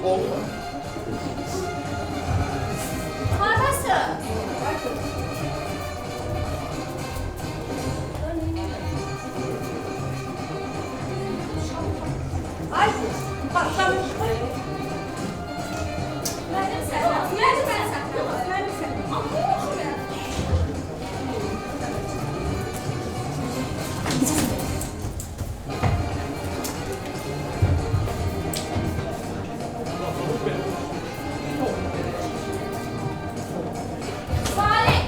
Oldu. Harası. Ay, patlamış. Benim sen. Benim sen. Benim sen. Allah'ım ya. Salih.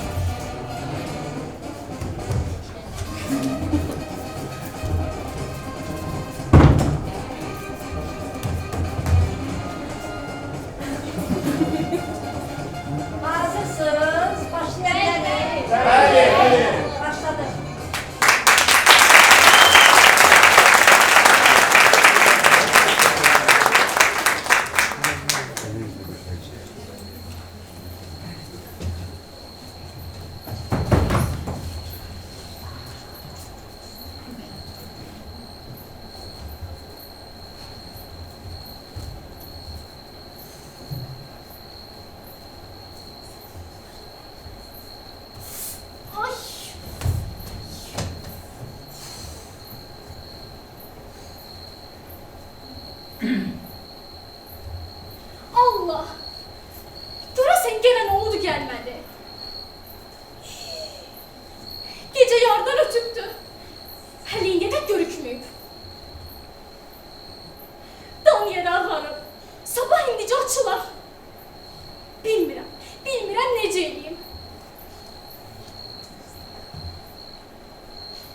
Hazırsınız. Başlayalım. Bəli. Başladı. Ay. Allah. Görəsən gene ne oldu gelmedi? Gece yardan ötübdü. Hələ indiyədək görükməyib. Dan yerə ağarıb. Sabah indicə açılar. Bilmirəm necə eləyim.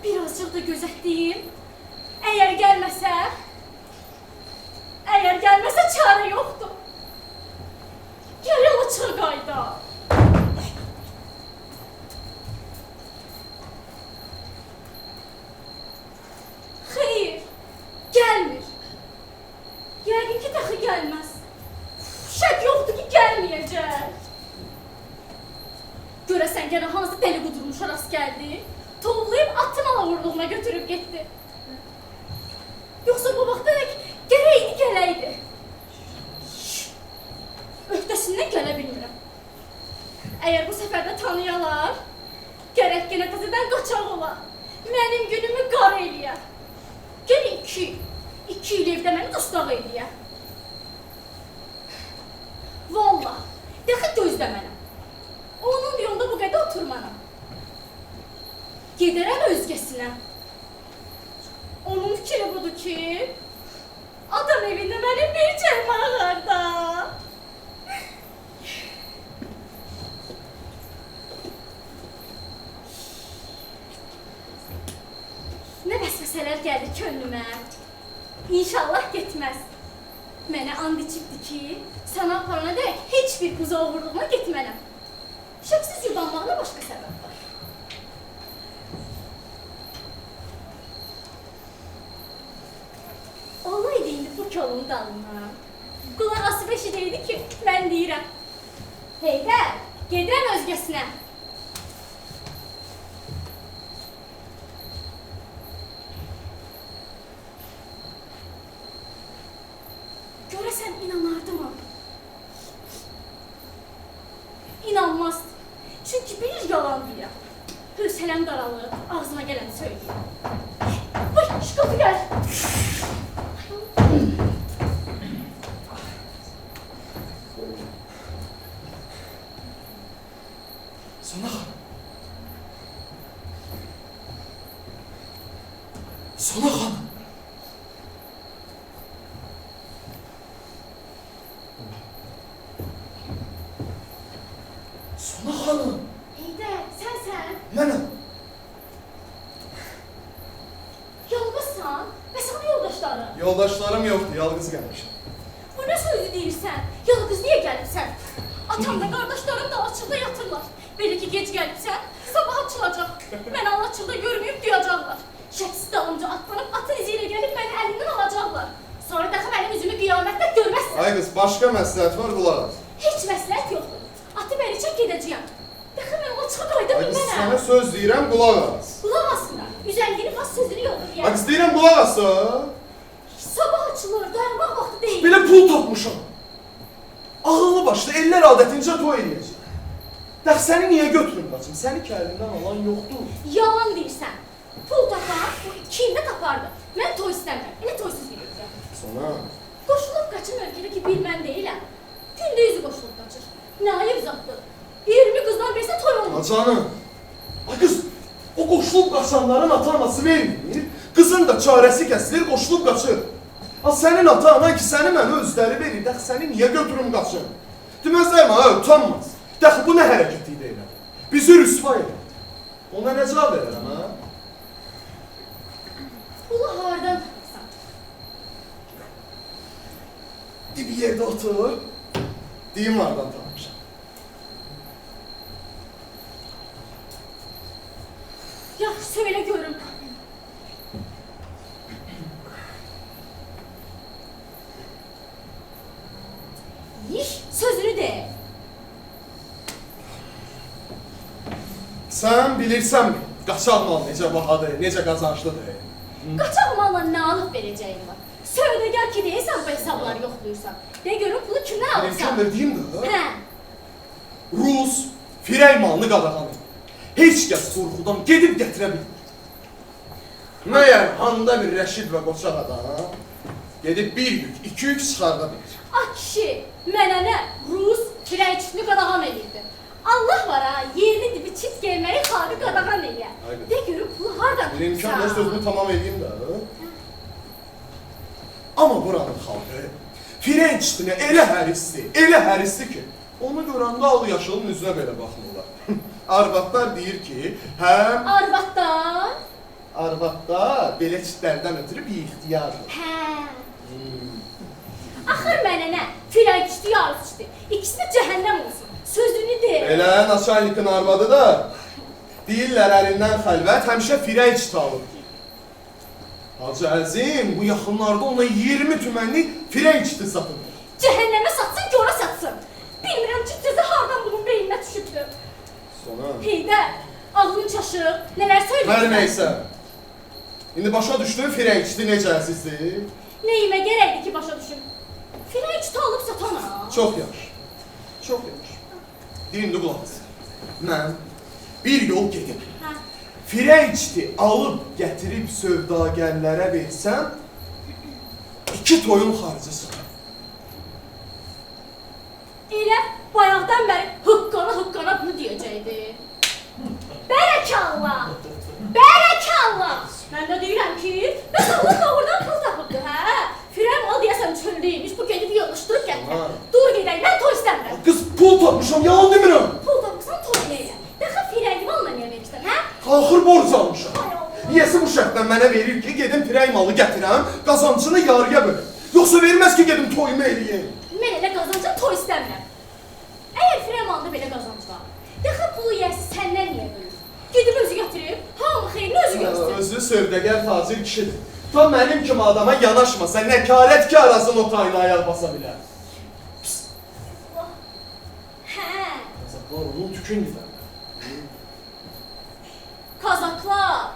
Birazcık da gözetleyeyim. Eğer gelmese çare yoktu. Gel yola çık ayda. Hayır, gelmir. Yəqin ki dahi gelmez. Şək yoktu ki gelmeyecek. Görəsən gene hansı deli qudurmuşa rast geldi. Tovlayıp atın alavurluğuna götürüp gitti. Yoksa bu vaxtadək gərəydi gələydi. Öhdəsindən gələ bilmirəm. Eğer bu seferde tanıyalar, gərək gene təzədən qaçaq ola. Mənim günümü qar eləyə. Gəl iki il evdə məni dostaq eləyə. Vallah, dəxi gözlə mənəm. Onun yolunda bu qədər oturmanam. Gedərəm özgəsinə. Onun fikri budur ki, adam evində mənim bir çəkmə ağarda. Nə vəsvəsələr gəldi könlümə. İnşallah getməz. Mənə and içibdi ki, sana aparana dək heç bir qıza uğurluğuna getmənəm. Şəksiz yubanmağına başqa səbəb var. Olaydı indi bu kolun dalına. Qulaq asıb eşidəydi ki, mən deyirəm. Heydər, gedirəm özgəsinə. Görəsən inanardı mı? İnanmazdı. Çünki bilir yalan deyirəm. Hövsələm daralır, ağzıma gələni söyləyirəm. Vay, şu qapı gəl. Sona xanım. Sona xanım. Sona xanım. Heydər, sən. Mənəm. Yalqızsan və sana yoldaşların. Yoldaşlarım yoxdur, yalqız gəlmişəm. Bu nə sözü deyirsən? Yalqız niyə gəlibsən? Atam da qardaşlarım da açıqda yatırlar. Belə ki gec gəlibsən, sabah açılacaq. Məni açıqda görməyib duyacaqlar. Şəksiz dalımca atlanıb atın izi ilə gəlib məni əlimdən alacaqlar. Sonra daxı mənim üzümü qiyamətdə görməzsən. Ay qız, başqa məsləhət var, qulaq as. Heç məsləhət yoxdur. Atı bəri çək gedəcəyəm. Daxı mən o çıxa qayda Ay qız, bilmənəm. sənə söz deyirəm, qulaq as. Qulaq asın da. Üzəngini pas sözünü yoxdur Ay deyəm. qız, deyirəm qulaq as da. Sabah açılır, dayanmaq vaxtı deyil. Belə pul tapmışam. Ağıllı başlı, eller adətincə toy eləyəcək. Dəx səni niyə götürüm qaçım? Səni kəlimdən alan yoxdur. Yalan deyirsən. Pul tapar, bu kimdə tapardı? Mən toy istəmirəm, elə toysuz gedirəm. Sona. Qoşulub qaçın ölkədə ki, bir mən deyiləm. Gündə yüzü qoşulub qaçır. Nə ayıb zatdır. 20 qızdan birisi toy olmur. Canım. Ay qız, o qoşulub qaçanların ata-anası vermir. Qızın da çarəsi kəsilir, qoşulub qaçır. Ha sənin ata-anan ki, səni mənə özləri verir. Dəx səni niyə götürüm qaçım? Deməzlər mi, ha, utanmaz. Dəx bu nə hərəkət idi elə? Bizi rüsva edir. Ona nə cavab verərəm, ha? Pulu hardan tapırsan? Bir yerdə otur. Deyim hardan tapmışam. Yaxşı, söylə görüm. İş, sözünü de. Sən bilirsən mi? Qaçaq mal necə bahadır, necə qazançlıdır. Qaçaq malla nə alıb verəcəyin var? Sövdəgər ki deyirsən, bu hesabları yoxluyursan. De görüm pulu kimdən alırsan? İmkan verdiyim də. Hə, Rus firək malını qadağan edir. Heç kəs sorğudan gedib gətirə bilmir. Məyər handa bir Rəşid və qoçaq adam gedib bir yük, iki yük çıxarda bilir. a kişi, mənə nə? Rus firəkçini qadağan edirdi. Allah var ha, yerini dibi çit gelməyi xalqı qadağan edir. Aynen. De görüm pulu hardan Bir imkan ver sözümü tamam edeyim də. Amma buranın xalqı firənçdinə elə hərisli ki, onu görəndə al yaşılın üzünə belə baxmırlar. Arvadlar deyir ki, həm Arvaddan? arvadlar belə çitlərdən ötürü bir ixtiyardır. Hə. Axır mənə nə? Firəkçi, yarısçı. İkisi də cəhənnəm olsun. Sözünü de. Elə naçalnikin arvadı da deyirlər əlindən xəlvət həmişə firənç alır. Hacı Əzim bu yaxınlarda ona 20 tümənli firənçdi satılır. Cəhənnəmə satsın, gora satsın. Bilmirəm ki, cəzə hardan bunun beyninə düşübdür. Sonra Heydər, ağlın çaşır, nələr söyləyirsən? hər nəysə. İndi başa düşdün firənçdi necə əzizdir? Neyimə gərəkdir ki, başa düşüm? Firənçi alıb satana. Çox yaxşı. Çox yaxşı. Deyimdi qulaq as. Mən bir yol gedib Hə. firənçdi alıb gətirib sövdagərlərə versəm 2 toyun xaricisi. Elə bayaqdan bəri hıqqana bunu deyəcəkdi. Bərəkallah! Bərəkallah! Mən də deyirəm ki, bəs Allah doğrudan pul tapıbdı, hə? Firən mal deyəsən çöldəymiş, bu gedib yığışdırıb gətirəm. Aha. Dur gedək, mən toy istəmirəm. Qız pul tapmışam, yalan demirəm. Pul tapırsan toy neyə? Dəxə firəngi malına niyə verirsən, hə? Axır borc almışam. Ay Allah! Yiyəsi bu şərtdən mənə verir ki, gedim firək malı gətirəm, qazancını yarıya bölüm. Yoxsa verməz ki, gedim toyumu eləyim. Mən elə qazancam toy istəmirəm. Əgər firən malında belə qazanc var, dəxə pulu yiyəsi səndən niyə bölür? Gedib özü gətirib, hamı xeyrini özü görsün. Özü sövdəgər tacir kişidir. Ta mənim kimi adama yanaşmasa, nəkarət ki arasın o tayına ayaq basa bilər. Hə, Qazaqlar onun tükün gider. Kazaklar,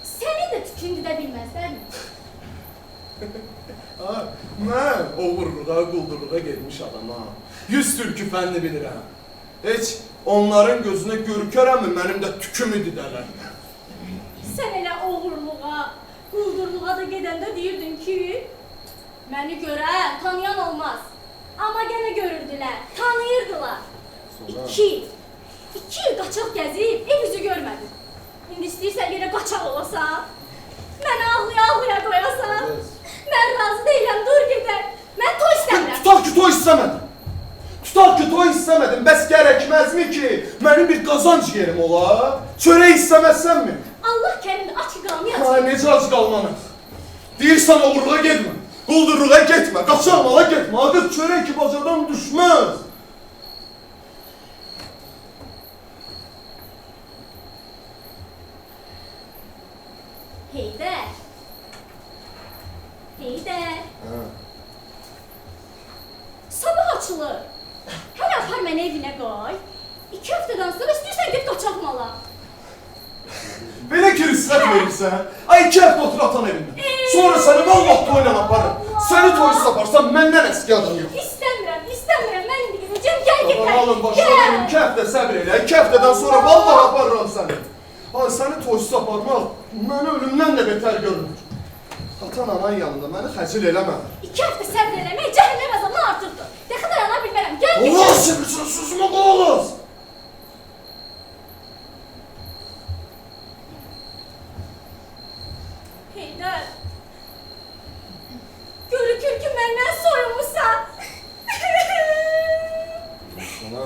sənin də tükün didə bilməzlərmi? Ha, mən oğurluğa, quldurluğa gelmiş adama 100 türkü fənni bilirəm. Heç onların gözünə görükərəmi mənim də tükümü didələr. Sən elə oğurluğa, quldurluğa da gedəndə deyirdin ki, məni görən, tanıyan olmaz. Amma gənə görürdülər, tanıyırdılar. Sonra? 2 il qaçaq gəzib, ev üzü görmədim. İndi istəyirsən yenə qaçaq olasan, məni ağlaya qoyasan. Mən razı deyiləm, dur gedək. Mən toy istəmirəm. Tutaq ki toy istəmədim. Tutaq ki toy istəmədim, bəs gərəkməzmi ki mənim bir qazanc yerim ola? Çörək istəməzsənmi? Allah kərimdir, aç ki Ha, qalmayacaq. necə ac qalmanı? Deyirsən oğurluğa getmə, quldurluğa getmə, qaçaq mala getmə, qız çörək ki bacadan düşməz. Heydər. Heydər. Hə. Sabah açılır. Hələ apar məni evinə qoy. 2 həftədən sonra istəyirsən get qaçaq mala. Belə ki rüsvət verirsən, ay 2 həftə otur atan evində. Sonra səni vallah toyla aparım. Səni toysuz aparsam məndən əski adam yox. İstəmirəm, istəmirəm. Mən indi gedəcəm. Gəl Aman gedək. alın başına benim 2 həftə səbr elə. 2 həftədən sonra vallahi aparıram səni. Ay səni toysuz aparmaq məni ölümdən də betər görünür. Atan anan yanında məni xəcil eləmə. 2 həftə səbr eləmək cəhənnəm əzabından artıqdır. Dəxi dayana bilmərəm. Gəl gedək. Allah şükür sözümə qulaq as. Heydər. Görükür ki məndən soyunmusan. Sana.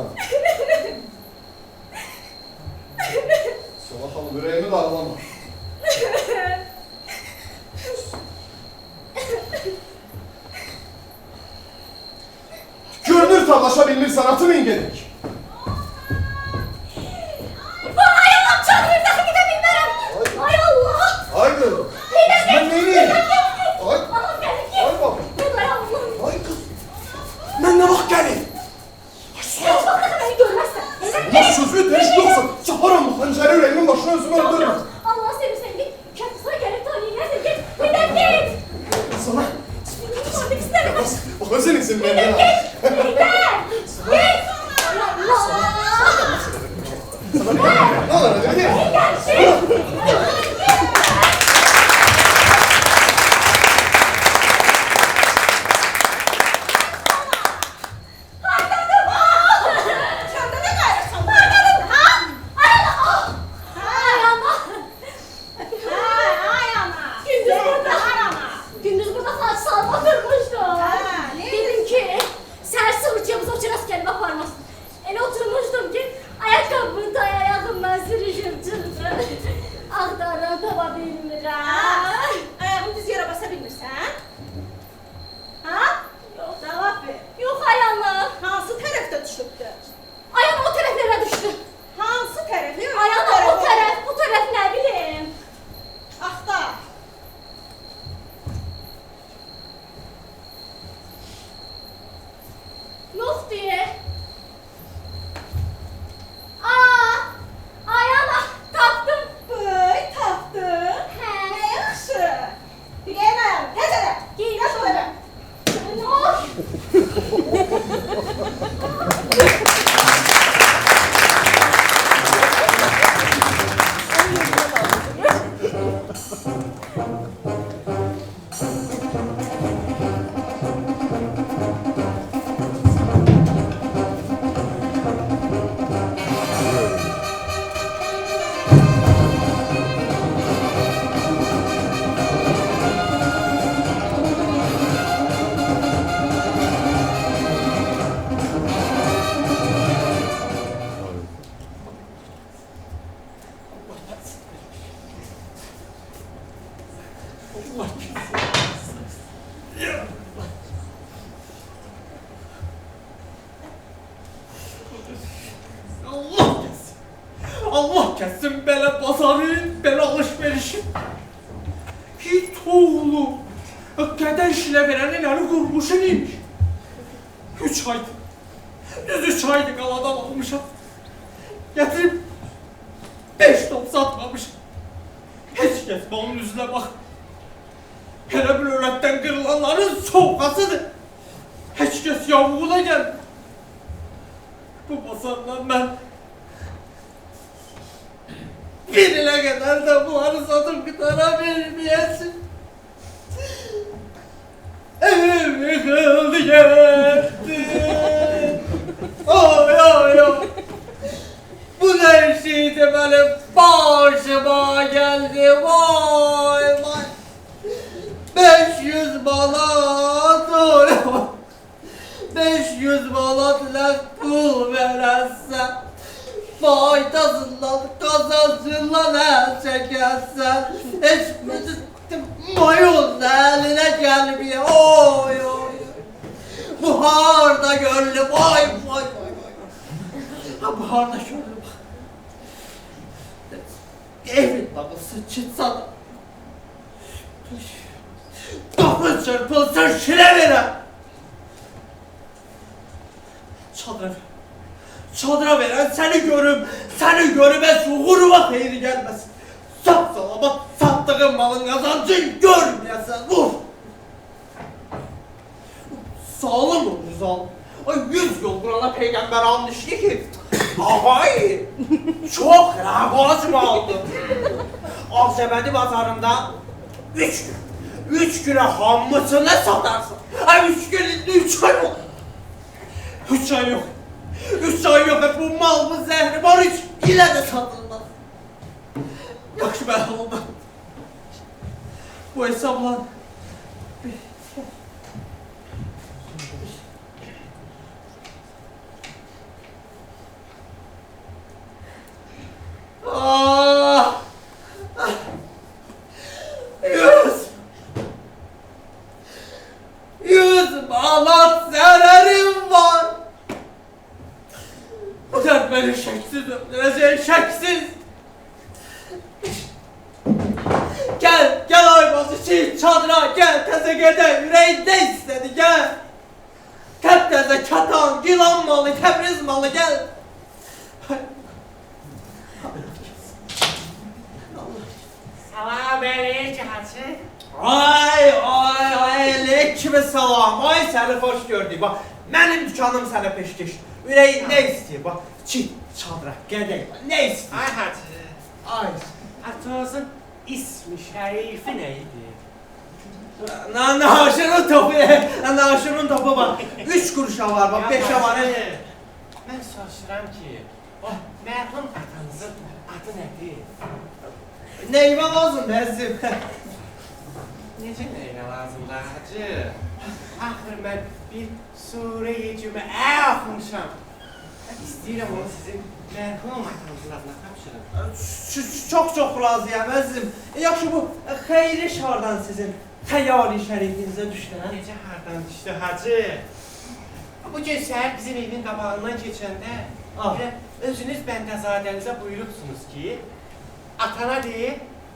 Sana xanım ürəyimi dağlama. Görünür tavlaşa bilmirsən atı min gedik. Ay Allah çağırır dəxi gedə bilmərəm. Ay Allah. Haydi. Heydər gəl. Mən neyim? Ay. Anam gəlir ki. Ay baba. Ay Allah'ım. Ay kız. Mən nə vaxt gəlim? Ay Heç sonra. vaxta da məni görməzsən. Heydər Ulan sözü deş yoksa çaparım bu xəncəri ürəyimin başına özümü öldürürüm. Allah sevirsən git. Kəndisine gəlib tanıyırsan git. Heydər git. Sana. Artıq istəmirəm. Bak özün izin ver. Heydər git. Heydər. Git. Ay Allah. Ne olur hadi. Heydər git. Çanda ne gayrısın? Ay ana. Gündüz burada saç salma durmuştu. Ha, ne Dedim ki sen sıvıcığımıza uçuraz kelime parmasın. Ele oturmuştum ki ayakkabımı dayayalım ben sürüşüm çıktı. Aktarım tava bilmirəm. Ayağını düz yere basa bilmirsən? Ha? Yok. Cevap ver. Yok ayağına. Hansı tərəfdə düşübdü? Ayağım o taraflara düştü. Hansı tərəfi? Ayağım o taraf, bu taraf ne bileyim. Axtar. Yok diye. Aa, ayağına taptım. Ay, tapdın. He. Ne yaxşı. Biləyəm, necələ? Giyin Yaş şöyle. olarım. Oy. Allah kessin. Allah kessin belə bazarı, belə alışverişi. Hiç oğlu. Qədən işlə verənin əli qurmuşun imiş. 3 aydır. Düz 3 aydır qaladan almışam. Gətirib 5 top satmamışım. Heç kəs onun üzünə bax. Elə bir öyrətdən qırılanların soğqasıdır. Heç kəs yavuğuna gəlmir. Bu basardan mən bir ile kadar da bunları satıp gıdara vermeyesin. Evim yıkıldı gitti. Oy oy oy. Bu ne şeydi benim başıma geldi vay vay. 500 manat oy oy. 500 manatla pul verəsən, faydasından, kazancından əl çəkərsən, heç mayol əlinə gəlməyə, oy oy. Bu harda gönlü, vay vay vay vay. Ha bu harda gönlü bak. Evin dağılsın, çıtsa da. Kapı çırpılsın, şile verəm. Çadıra veren seni görüm et uğuruma xeyri gelmesin. Sap salamat sattığın malın kazancın görmeyesen, vur. Salım Rızal. Ay 100 yıl burana peygamber almıştı ki. Ağay çok rəvac aldı. Ağzəbədi bazarında 3 gün. 3 güne hamısını satarsın. Ay 3 gün, 3 ay yok. 3 ay yok. 3 ay yok. Bu mal, bu zəhri var 3 ilə də satılmaz. Yaxşı mən oldu. Bu hesabla Ah! 100 manat zərərim var. Bu dərd məni şəksiz öldürəcək, şəksiz. Gel Aybazı çiğ çadıra, gel təzə gedək, ürəyin nə istədi, gel. Təb təzə katan, gilan malı, Təbriz malı, gel. Salam aleyküm hacı. Ay, kimi salam, ay səni xoş gördük, bax, mənim dükanım sənə peşkeş, ürəyin nə istəyir, bax, çiğ çadıra, gedək, nə istəyir? Ay hacı. Ay, Atanızın ismi şərifi neydi? naşırın topu bak, 3 kuruşa var, bak, 5'e var. Mən soruşuram ki, o mərhum atanızın adı nədir? Neyime lazım əzim? Necə neyinə lazımdır hacı? Axır mən bir surə-i cümə oxumuşam. İstəyirəm onu sizin mərhum atanızın adına tapşırın. Çok razıyam əzim. Yaxşı bu xeyri şardan sizin xəyali şərifinizə düşdü, hə? Necə hardan düşdü hacı? Bu gün səhər bizim evin qabağından keçəndə elə özünüz bəndəzadənizə buyurubsunuz ki, atana deyil,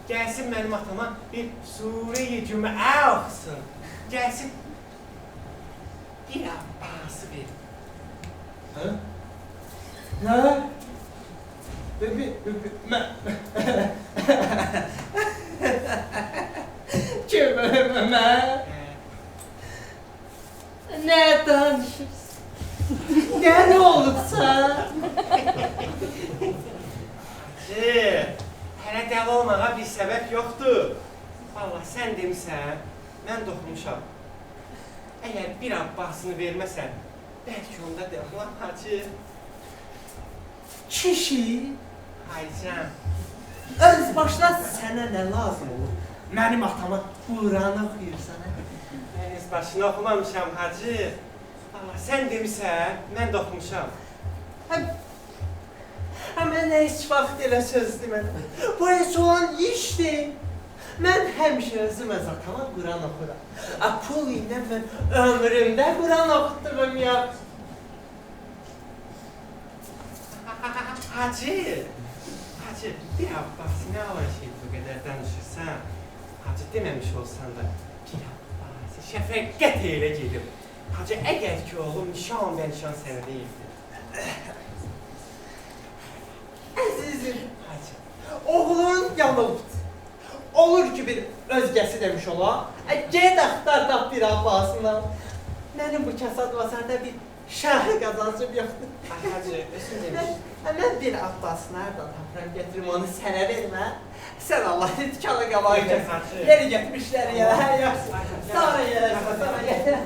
gəlsin mənim atama bir surə-i cümə oxusun. Gəlsin bir abbası verin. Hə? Nə? Kim mən? Nə danışırsın? Nə olubsa? Hələ dəli olmağa bir səbəb yoxdur. Vallahi sən demisən, mən doxmuşam. Əgər bir abbasını verməsən, bəlkə onda dəli hacı. Kişi, Haycan. öz başına sənə nə lazım olur? Mənim atama Quran oxuyursan, hə? Mən öz başına oxumamışam hacı. Vallahi sən demisən, mən doxmuşam. Mən heç vaxt elə söz demədim. Bu heç olan işdir. Mən həmişə özüm öz atama Quran oxuram. Pul ilə mən ömrümdə Quran oxutduğum yox. Hacı, bir abbas nə alan şey bu qədər danışırsan? Hacı deməmiş olsan da, bir abbas, şəfəqqət elə gedib. Hacı, əgər ki oğlum nişan və nişan sənə deyildir. Əzizim, hacı, oğlun yanıldı. Olur ki bir özgəsi demiş ola, ged axtar tap bir abbasından. Mənim bu kasad bazarda bir şahı qazancım yoxdur. Ay hacı, özün demiş. Mən bir abbas nereden tapıram getirim onu sənə vermə. Sən Allah dükkana qabağa gəl. Yeri getmişlər ya. Sonra gələrsən, sonra gələr.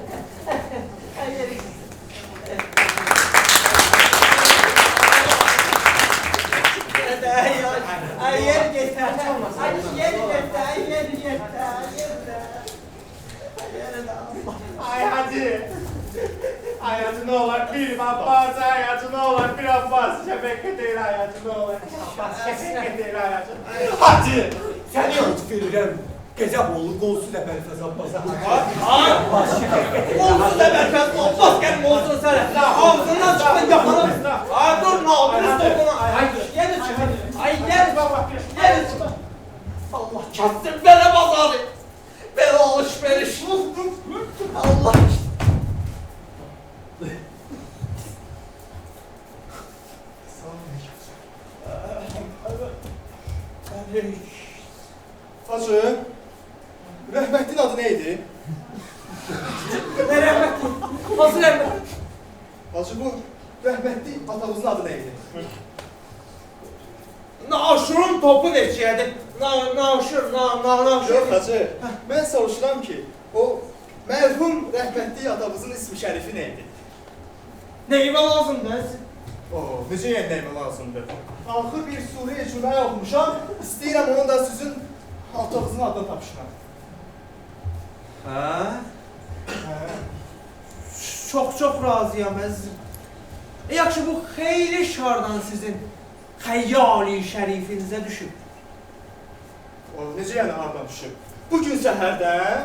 Ay yer getər. Ay yer getər. Yer getər. Ay hacı. Ay hacı ne olur bir abbas, ay hacı ne olur bir abbas. Şəfəqqət elə ay hacı ne olur. Abbas şəfəqqət elə ay hacı. Hacı, səni Lütf verirəm. Gecə bolu qolsuz əbəlfəz Abbasa. Olsun da bərkəz, Abbas gəlmə olsun sənə. Ağzından çıxın yaxanım. Ay dur, nə yapıyorsun buna? Ay yeri çıxın. Ay yeri çıxın. Allah kəssin belə bazarı. Belə alışveriş. Allah Hacı, rəhmətin adı neydi? Ne rəhmət? Hacı bu rəhmətli atamızın adı nə idi? Naşırın topu neçəyədir? Naşır. Yox hacı, mən soruşuram ki, o mərhum rəhmətli atamızın ismi şərifi nə idi? Neyimə lazımdır? Necə yəni nəyimə lazımdır? Axır bir Suriye cümlə oxumuşam, istəyirəm onu da sizin atamızın adını tapışıram. Hə? Çox razıyam əzizim. Yaxşı, bu xeyli şardan sizin xəyyali şərifinizə düşüb. Necə yəni hardan düşüb? Bugün səhərdən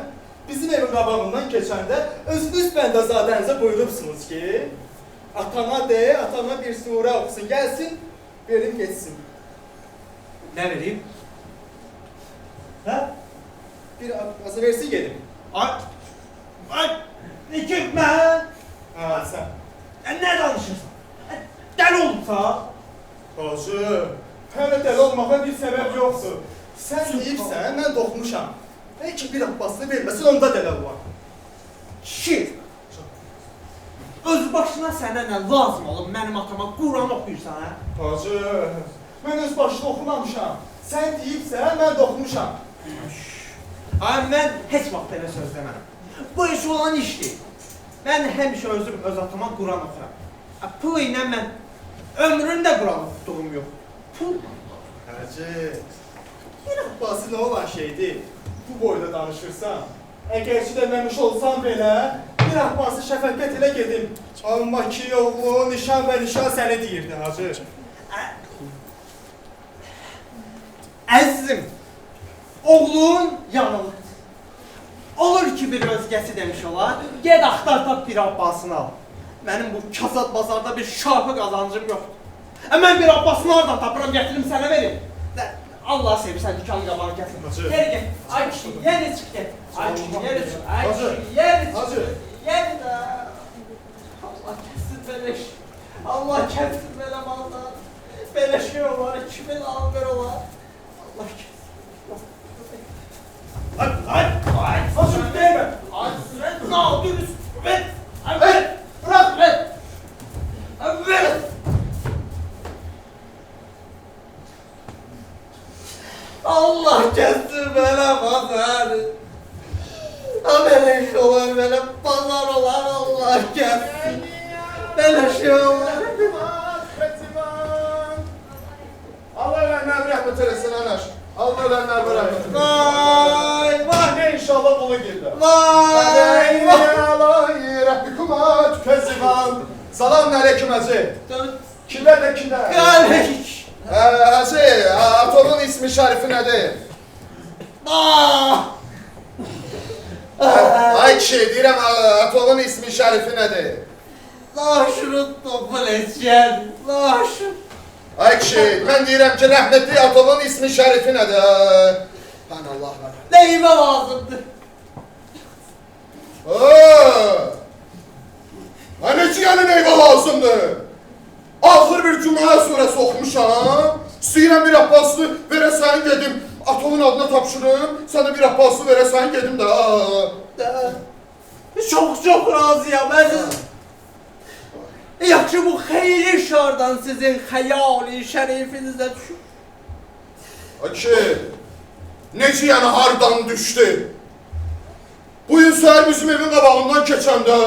bizim evin qabağından keçəndə özünüz bəndəzadənizə buyurubsunuz ki, atana de, atana bir surə oxusun, gəlsin, verim geçsin. Nə vereyim? Hə? Bir azı versin gedim. Ay, ne gitmə? Ha, sən. Nə danışırsan? Dəli olubsa? Hacı, hələ dəli olmağa bir səbəb yoxdur. Sən deyibsən, mən doğmuşam. Bəlkə bir abbasını verməsin, onda dəli olmaq. Şir! Öz başına sənə nə lazım olub mənim atama Quran oxuyursan, hə? Hacı, mən öz başına oxumamışam. Sən deyibsən, mən doğmuşam. Ay, mən heç vaxt belə söz demərəm. Bu iş olan işdir. Mən həmişə özüm öz atama Quran oxuram. Pul ilə mən ömründə Quran oxuduğum yox. Pul. Hacı, bir abbası nə olan şeydir? Bu boyda danışırsan. Əgər ki deməmiş olsan belə, bir abbası şəfəqət elə gedim. Amma ki, oğlu, nişan və nişan səni deyirdi, hacı. Əzizim, oğlun yanılır. Olur ki bir özgəsi demiş olar, ged axtar tap bir abbasını al. Mənim bu kasad bazarda bir şarpı qazancım yoxdur. Mən bir abbasını oradan tapıram, gətirim sənə verim. Allah sevirsən dükanı qabağını kəsin. Hacı. Geri gel. Ay kişi, yeri çık gel. Ay kişi, yeri çık. Ay Hacı. kişi, yeri çık. Hacı. Yeri de. Allah kəsin beleş. Allah kəsin belə maldan. Beleş şey olar, 2000 alver olar. Allah kəsin. Ay. Hacı, değme. Ay sen ne yapıyorsun? Ver. Ver. Bırak ver. Ver. Allah kessin bana pazar. Böyle şey olur, böyle pazar olur, Allah kessin. Böyle şey olur. Allah ölenler rahmet eylesin anaş. Allah ölenler rahmet eylesin. Vay vay. Ne inşallah bunu girdi. Vay vay. Rabbikuma tükezziban. Selamun aleyküm hacı. Kimler de kimler? Kardeş. Hacı, atonun ismi şərifi nədir? Ay kişi, deyirəm, atonun ismi şərifi nədir? Naşırın topu leçen. Naşır. Ay kişi, mən deyirəm ki, rəhmətli atonun ismi şərifi nədir? Mən Allah var. Neyime lazımdır? Ay necə yəni neyvə lazımdır? Axır bir Cümlə surəsi oxumuşam. İstəyirəm bir abbasını verəsən gedim, atonun adına tapşırım. Sənə bir abbasını verəsən gedim də. Çok razıyam əziz. Yaxşı bu xeyli şardan sizin xəyali şərifinizə düşür. Ay ki, necə yəni hardan düşdü? Bugün səhər bizim evin qabağından keçəndə,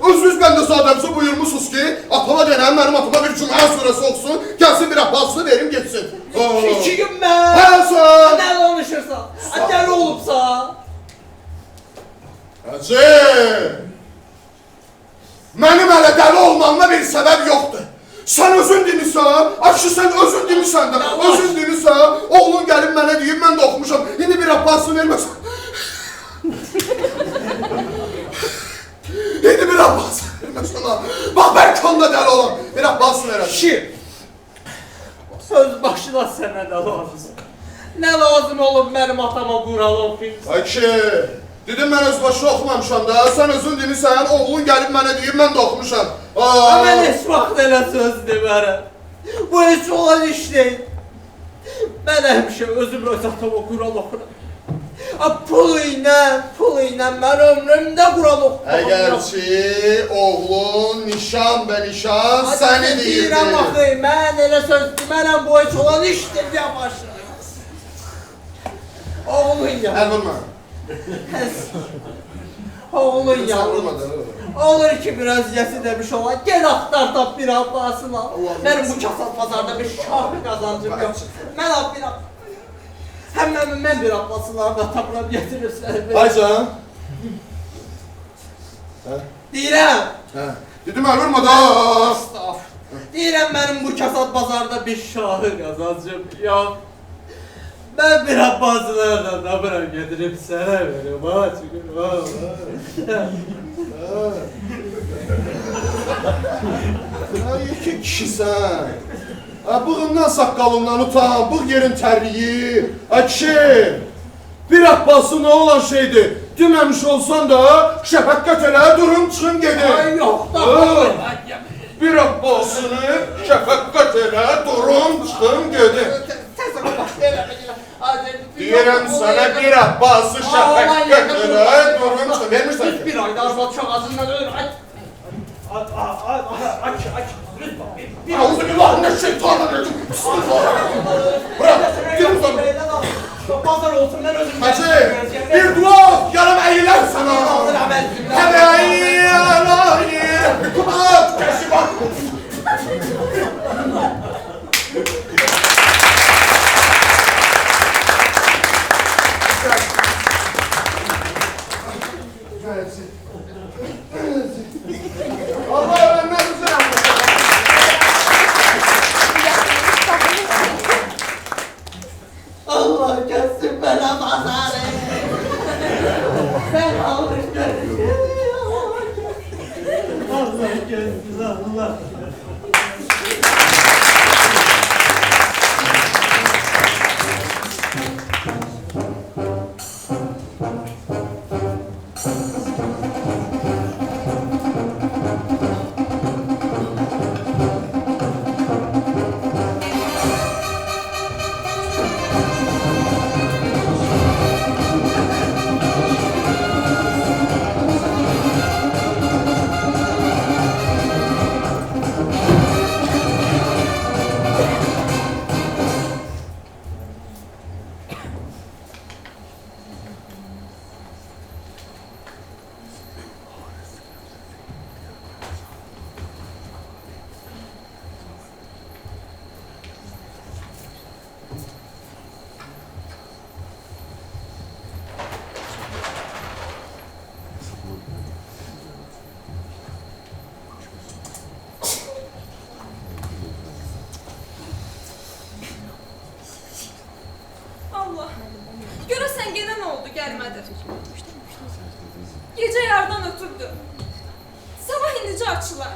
özünüz bəndəzadəmizə buyurmuşsunuz ki, atama denəm, mənim atama bir Cümlə surəsi oxusun, gəlsin bir abbasını verim geçsin. Küçüyüm mən. Hə sən? Nə danışırsan? Dəli olubsa? Hacı, mənim hələ dəli olmamda bir səbəb yoxdur. Sən özün demişsən, akşı sən özün demişsən də, özün demişsən, oğlun gəlib mənə deyib, mən də oxumuşam, indi bir abbasını verməsən. İndi bir abbasını verməsən ha. Bax, bəlkə onda dəli olam, bir abbasını verəsən. Şir. Söz başına sənə də lazım. Nə lazım olub mənim atama Quran oxuyum? Ay ki, dedim mən öz başına oxumamışam da, sən özün demişsən, oğlun gəlib mənə deyib, mən də oxumuşam. Mən heç vaxt elə söz demərəm. Bu heç olan iş deyil. Mən həmişə özüm öz atama Quran oxuram. Pul ilə mən ömrümdə quralıq. Əgərçi oğlun nişan və nişan səni Deyirəm deyirdi. axı, mən elə söz demərəm, bu heç olan işdir yavaş. Oğlun ya. Əl vurma. Oğlun ya. Sən vurmadın. Olur ki biraz yəsi demiş olan, gel aktar tap bir abbasını al. Allah Benim bu kasap pazarda bir şahı kazancım yok. Ben al bir abbas. Hemen ben bir abbasını da tapıram getirirsen. Aycan. Deyirəm. Hə. Dedim əl vurma da. Staf. Deyirəm benim bu kasap pazarda bir şahı kazancım yok. Ben bir abbasılardan tapıram getirip sana veririm. Ha çünkü Ay iki kişisən. Bığından saqqalından utan, bığ yerin tərliyi. Kişi, bir abbası nə olan şeydir? Deməmiş olsan da şəfəqqət elə, durun çıxın gedin. Ay yok da. Bir abbasını şəfəqqət elə, durun çıxın gedin. Deyirəm sənə bir abbası şəfəqqət elə, durun çıxın. Vermirsən ki? Bir ayda azad çok azından ölür. Aç. Lütfen. Euzubillahimineşşeytanirracim. Bismillah. Bırak, gir uzan. Pazar olsun ben özüm. Hacı, bir dua yarım eğiler sana. Hebeyi alayi. Kubat, keşibat. Allah öğrenmez misin? Allah kessin bana pazarı. Ben alışverişim. Allah kessin Allah. Allah. Görəsən yenə nə oldu, gəlmədi. Gecə yardan ötürdü. Sabah indicə açılar.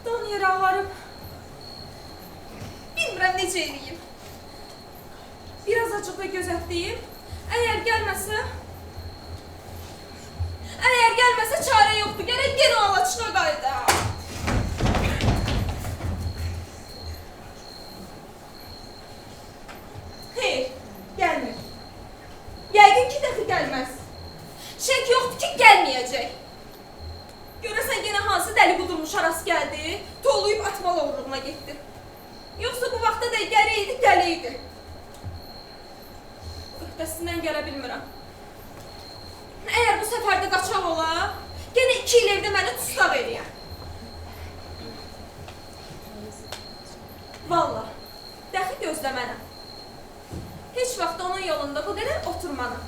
Dan yerə ağarıb. Bilmirəm necə eləyim. Biraz acıqla gözətləyim. Əgər gəlməsə çarə yoxdur. Gərək yenə alaçına qayıdam. Hayır, gelmir. Yəqin ki dəxi gəlməz. Şək yoxdur ki, gəlməyəcək. Görəsən yenə hansı dəli qudurmuş aras gəldi, toluyub atmalı uğruna getdi. Yoxsa bu vaxta da gələydi. Öhdəsindən gələ bilmirəm. Əgər bu səfərdə qaçaq ola, yenə 2 il evdə məni tustaq eləyər. Vallah, dəxi gözləmənəm. Heç vaxt onun yolunda bu qədər oturmanam.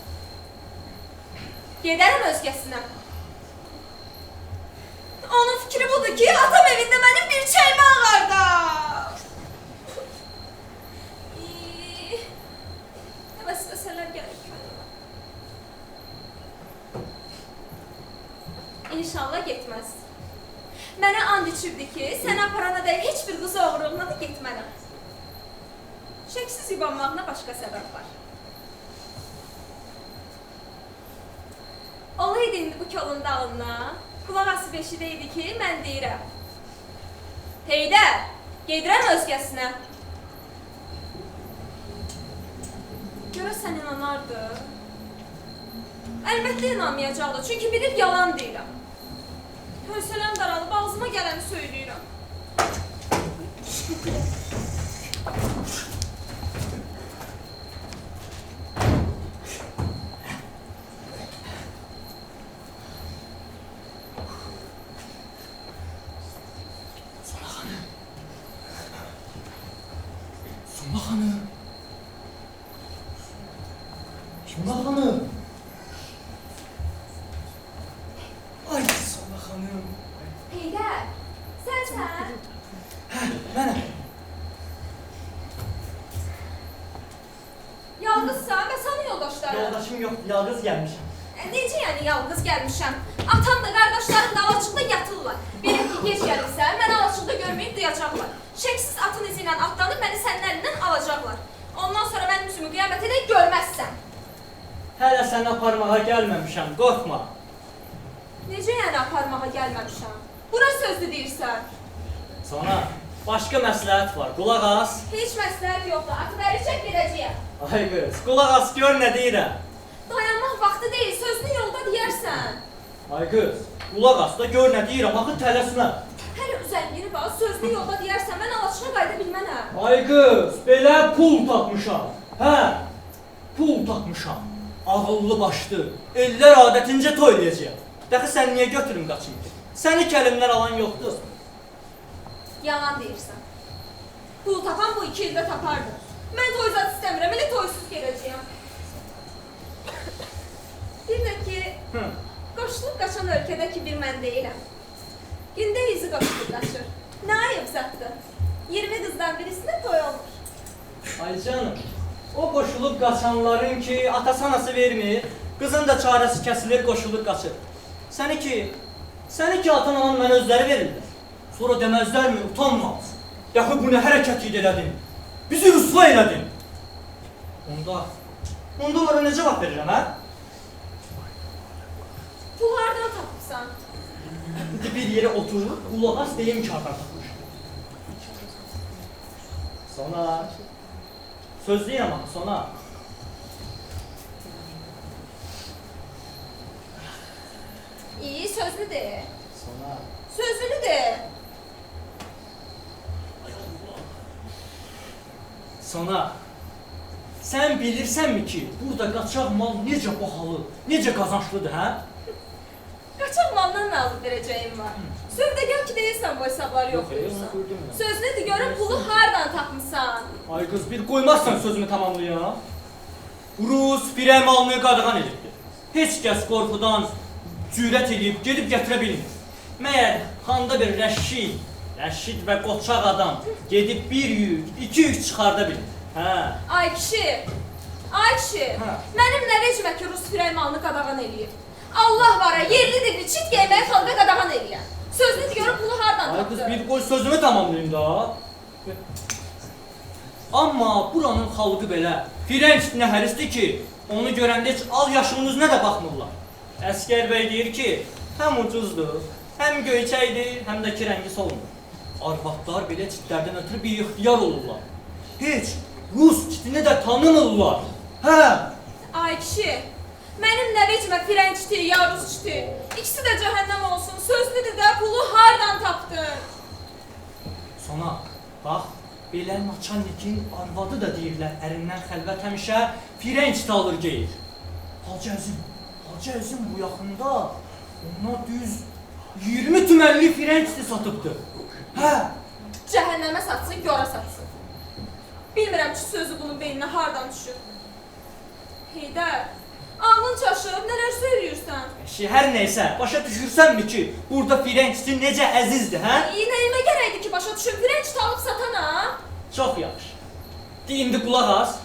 Gedərəm özgəsinə. Onun fikri budur ki, atam evində mənim bir çəyimi ağardar. Vəsvəsələr gəlir könlümə. İnşallah getməz. Mənə and içirdi ki, səni aparana dək heç bir qız oğurluğuna da getmərəm. Şəksiz yubanmağına başqa səbəb var. Olaydı indi bu kolun dalına, qulaq asıb eşidəydi ki, mən deyirəm. Heydər, gedirəm özgəsinə. görəsən inanardı? Əlbəttə inanmayacaqdı, çünki bilir yalan deyirəm. Hövsələm daralıb, ağzıma gələni söyləyirəm. Suna xanım. Suna xanım. Ay Suna xanım. Heydər, sənsən? Mənəm. Yalqızsan və sana yoldaşların. Yoldaşım yox, yalnız gəlmişəm. Necə yəni yalqız gəlmişəm? Atam da, qardaşlarım da alaçıqda yatırlar. Belə ki, gec gəlirsən, məni alaçıqda görməyib duyacaqlar. Şəksiz atın izi ilə atlanıb məni sənin əlindən alacaqlar. Ondan sonra mənim üzümü qiyamətə də görməzsən. Hələ səni aparmağa gəlməmişəm, qorxma. Necə yəni aparmağa gəlməmişəm? Bura sözlü deyirsən. Sonra başqa məsləhət var, qulaq as. Heç məsləhət yoxdur, atı bəri çək gedəcəyəm. Ay qız, qulaq as, gör nə deyirəm. Dayanmaq vaxtı deyil, sözünü yolda deyərsən. Ay qız, qulaq as da gör nə deyirəm, axı tələsmə. Hələ üzəngini bax, sözünü yolda deyərsən, mən alaçığa qayda bilmənəm. Ay qız, belə pul tapmışam. Hə, pul tapmışam. Ağıllı başlı, ellər adətincə toylayacaq. Dəxi sən niyə götürüm qaçım ki? Səni kəlimdən alan yoxdur. Yalan deyirsən. Pul tapan bu 2 ildə tapardı. Mən toyzat istəmirəm, elə toysuz gedəcəyəm. Bir də ki, qoşulub qaçan ölkədəki bir mən deyiləm. Gündə yüzü qoşulub qaçır. Nə ayıb zətdir? 20 qızdan birisində toy olmur. Ay canım, o qoşulub qaçanların ki, atası anası vermir, qızın da çarəsi kəsilir, qoşulub qaçır. Səni ki atan anan mənə özləri verirlər. Sonra deməzlərmi, utanmaz. Yaxı bu nə hərəkət edələdin? Bizi rüsva elədin. Onda onlara nə cavab verirəm, hə? Pullardan tapıbsan. İndi bir yerə oturur, qulaq as deyim ki, hardan tapmış. Sona. Söz deyirəm axı, sona. İyi, sözlü de. Sona. Sözlü de. Sona. Sən bilirsənmi ki, burada qaçaq mal necə bahalı, necə qazançlıdır, hə? Qaçaq maldan nə alıb verəcəyim var? Sövdəgər ki deyirsən bu hesabları yoxlayırsan. Sözlü de görüm pulu hardan tapmışsan. Ay qız, bir qoymazsan sözümü tamamlayam. Rus firə malını qadağan edibdir. Heç kəs qorxudan cürət edib, gedib gətirə bilmir. Məyər xanda bir rəşid və qoçaq adam gedib bir yük, 2 yük çıxarda bilir. Hə. Ay kişi, Hə. mənim nə vecimə ki Rus firə malını qadağan eləyir. Allah var, yerli dibli çit geyməyi xalqa qadağan eləyər. Sözlü de görüm pulu hardan Ay qız, tapdı. bir qoy sözümü tamamlayayım da. Amma buranın xalqı belə firənç nəhərisdir ki, onu görəndə heç al yaşının üzünə də baxmırlar. Əskər bəy deyir ki, həm ucuzdur, həm göyçəkdir, həm də ki rəngi solmur. Arvadlar belə çitlərdən ötürü bir ixtiyar olurlar. Heç Rus çitini də tanımırlar. Hə? Ay kişi, mənim nə vecimə firənçti, ya Rusçti. İkisi də cəhənnəm olsun. Sözlü de pulu hardan tapdın? Sona, bax, belə naçalnikin arvadı da deyirlər, ərindən xəlvət həmişə firənç alır geyir. Hacı Əzim bu yaxında ona düz 20 tümənli firənçdi satıbdır. Hə? Cəhənnəmə satsın, görə satsın. Bilmirəm ki sözü bunun beyninə hardan düşür. Heydər, ağlın çaşıb, nələr söyləyirsən? Hər neysə, başa düşürsənmi ki, burada firənçdi necə əzizdir, hə? İyi, nəyimə gərəkdir ki, başa düşüm, firənç alıb satana? Çox yaxşı. İndi qulaq as.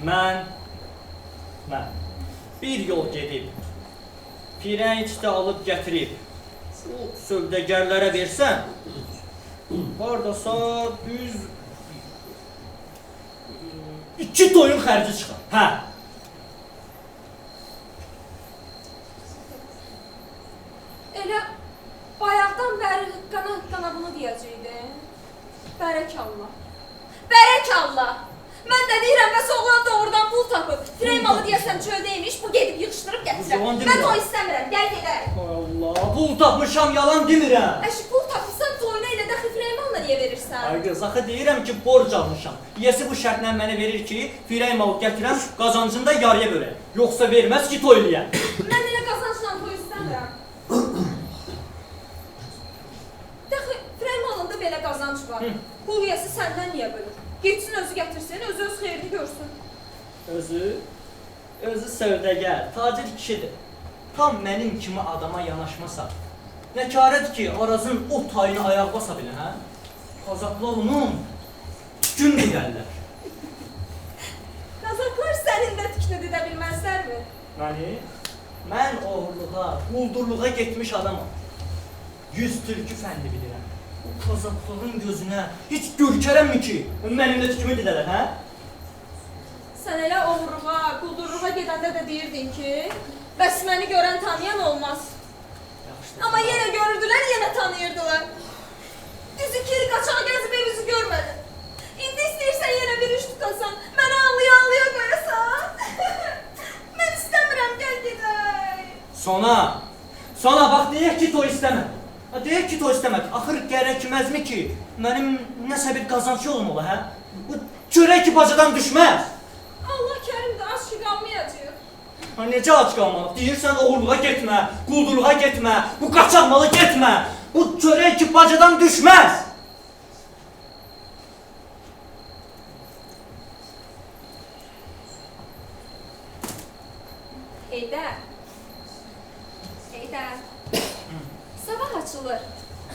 Mən bir yol gedib, firənç də alıb gətirib, sövdəgərlərə versən, hardasa düz 2 toyun xərci çıxar. Hə. Elə bayaqdan bəri hıqqana bunu deyəcəkdi. Bərəkallah. Bərəkallah. Mən də deyirəm, bəs oğlan doğrudan pul tapıb. Freymalı deyəsən çöldəymiş, bu gedib yığışdırıb gətirər. Yalan Mən demirəm. toy istəmirəm, gəl gedək. Allah, pul tapmışam, yalan demirəm. Əşi, pul tapırsan toyuna elə dəxi Freymalla niyə verirsən? Ay qız, axı deyirəm ki, borc almışam. Yiyəsi bu şərtlə mənə verir ki, firəy malı gətirəm, qazancını da yarıya bölək. Yoxsa verməz ki, toyluyam. Mən elə qazancla toy istəmirəm. Dəxi Freymalında belə qazanc var. Pul yiyəsi səndən niyə bölür? Getsin özü gətirsin, özü öz xeyrini görsün. Özü sövdəgər, tacir kişidir. Tam mənim kimi adama yanaşmasa, nəkarət ki, Arazın o tayını ayaq basa bilə, hə? Qazaqlar onun gün deyərlər. Qazaqlar sənin də tikini dedə bilməzlərmi? Mən oğurluğa, quldurluğa getmiş adamam. 100 türkü fəndi bilirəm. O qazaqların gözünə heç görkərəmmi ki, mənimlə tikimi dedələr, hə? Sən elə oğurluğa, quldurluğa gedəndə də deyirdin ki, bəs məni görən tanıyan olmaz. Amma yenə görürdülər, yenə tanıyırdılar. Düz 2 il qaçağa gəzib evimizi görmədin. İndi istəyirsən yenə bir iş tutasan, məni ağlaya-ağlaya qoyasan. Mən istəmirəm, gəl gedək. Sona bax, deyək ki, toy istəmədi. Deyək ki, toy istəmədi. Axır gərəkməzmi ki, mənim nəsə bir qazanç yolum ola, hə? Bu çörək ki, bacadan düşməz. Allah kərimdir, aç ki qalmayacaq. Necə aç qalmalıq? Deyirsən oğurluğa getmə, quldurluğa getmə, bu qaçaq malı getmə. Bu çörək ki, bacadan düşməz. Heydər. Sabah açılır.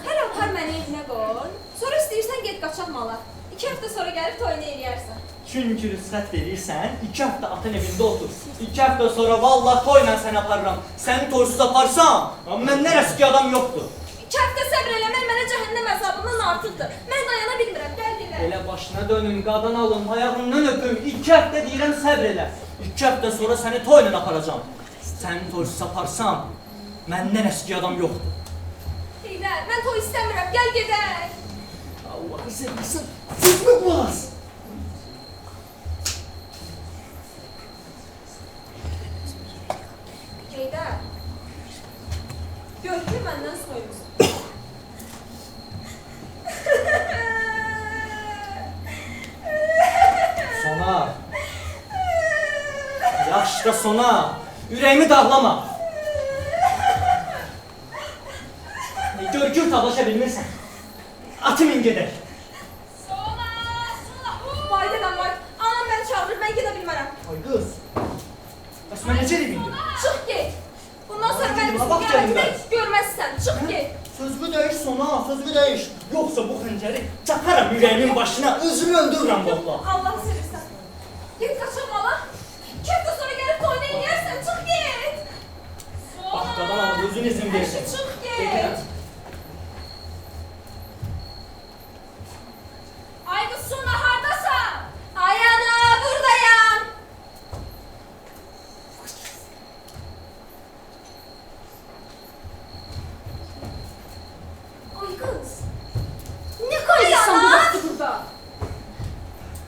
Hələ apar məni evinə qoy. Sonra istəyirsən get qaçaq mala. 2 həftə sonra gəlib toyunu eləyərsən. Çünki rüsxət verirsən, 2 həftə atan evində otur. 2 həftə sonra vallahi toyla səni aparıram. Səni toysuz aparsam, mən nərəsi ki adam yoxdur. 2 həftə səbr eləmək mənə cəhənnəm əzabından artıqdır. Mən dayana bilmirəm, gəl gedək. Elə başına dönüm, qadan alım, ayağından öpüm. 2 həftə deyirəm səbr elə. 2 həftə sonra səni toyla aparacam. Səni toysuz aparsam, mən nərəsi ki adam yoxdur. Heydər, mən toy istəmirəm, gəl gedək. Allah'ı seversen, sıkma boğaz. Heydər. Gör ki məndən soyumsun. Sona. Yaxşı da sona. Ürəyimi dağlama. Gör tablaşa bilmirsən. Atı min gedək. Sona! Vay dedəm, vay. Anam məni çağırır, mən gedə bilmərəm. Ay qız. Bəs mən necə edeyim? Çıx get. Bundan sonra Ay, mənim dedim, üstümü bax gəlin gəlməkdə mən. heç görməzsən. Çıx get. Sözümü dəyiş sona, sözümü dəyiş. Yoxsa bu xəncəri çaparam ürəyimin başına, özümü öldürürəm valla. Allah'ı sevirsən. Get qaçırmala. 2 həftə sonra gəlib toyunu eləyərsən. Çıx get. Bax qadan alıb özün izin versin. Çıx Gedirəm. get. Ay qız Suna hardasan? Ay ana buradayam. Ay qız, nə qoyursan bu vaxtı burada?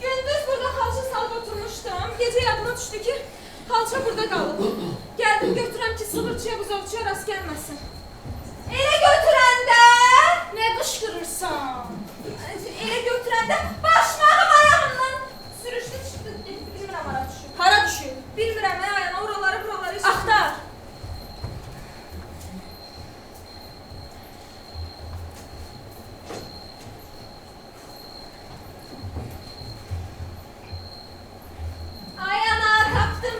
Gündüz burada xalça salıb oturmuşdum. Gecə yadıma düşdü ki, xalça burada qalıb. Gəldim götürəm ki, sığırçıya, buzovçuya rast gəlməsin. Elə götürəndə, Nə qışqırırsan? elə götürəndə başmağım ayağımdan sürüşdü çıxdı. Bilmirəm hara düşüb. Hara düşüb? Bilmirəm, ayağına oraları buraları işitdim. Axtar. Ay ana, tapdım.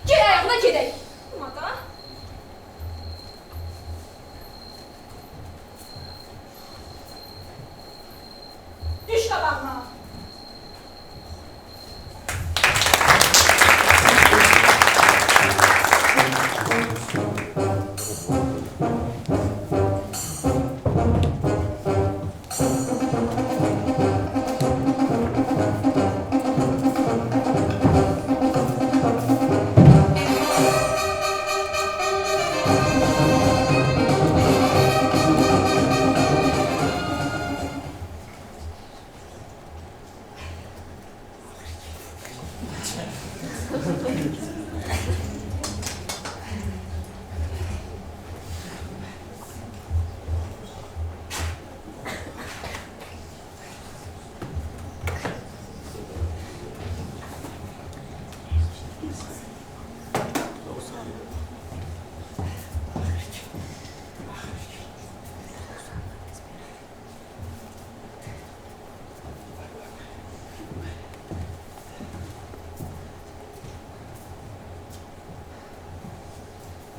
Gəl ayağına gedək. Mada. Düş qabağıma.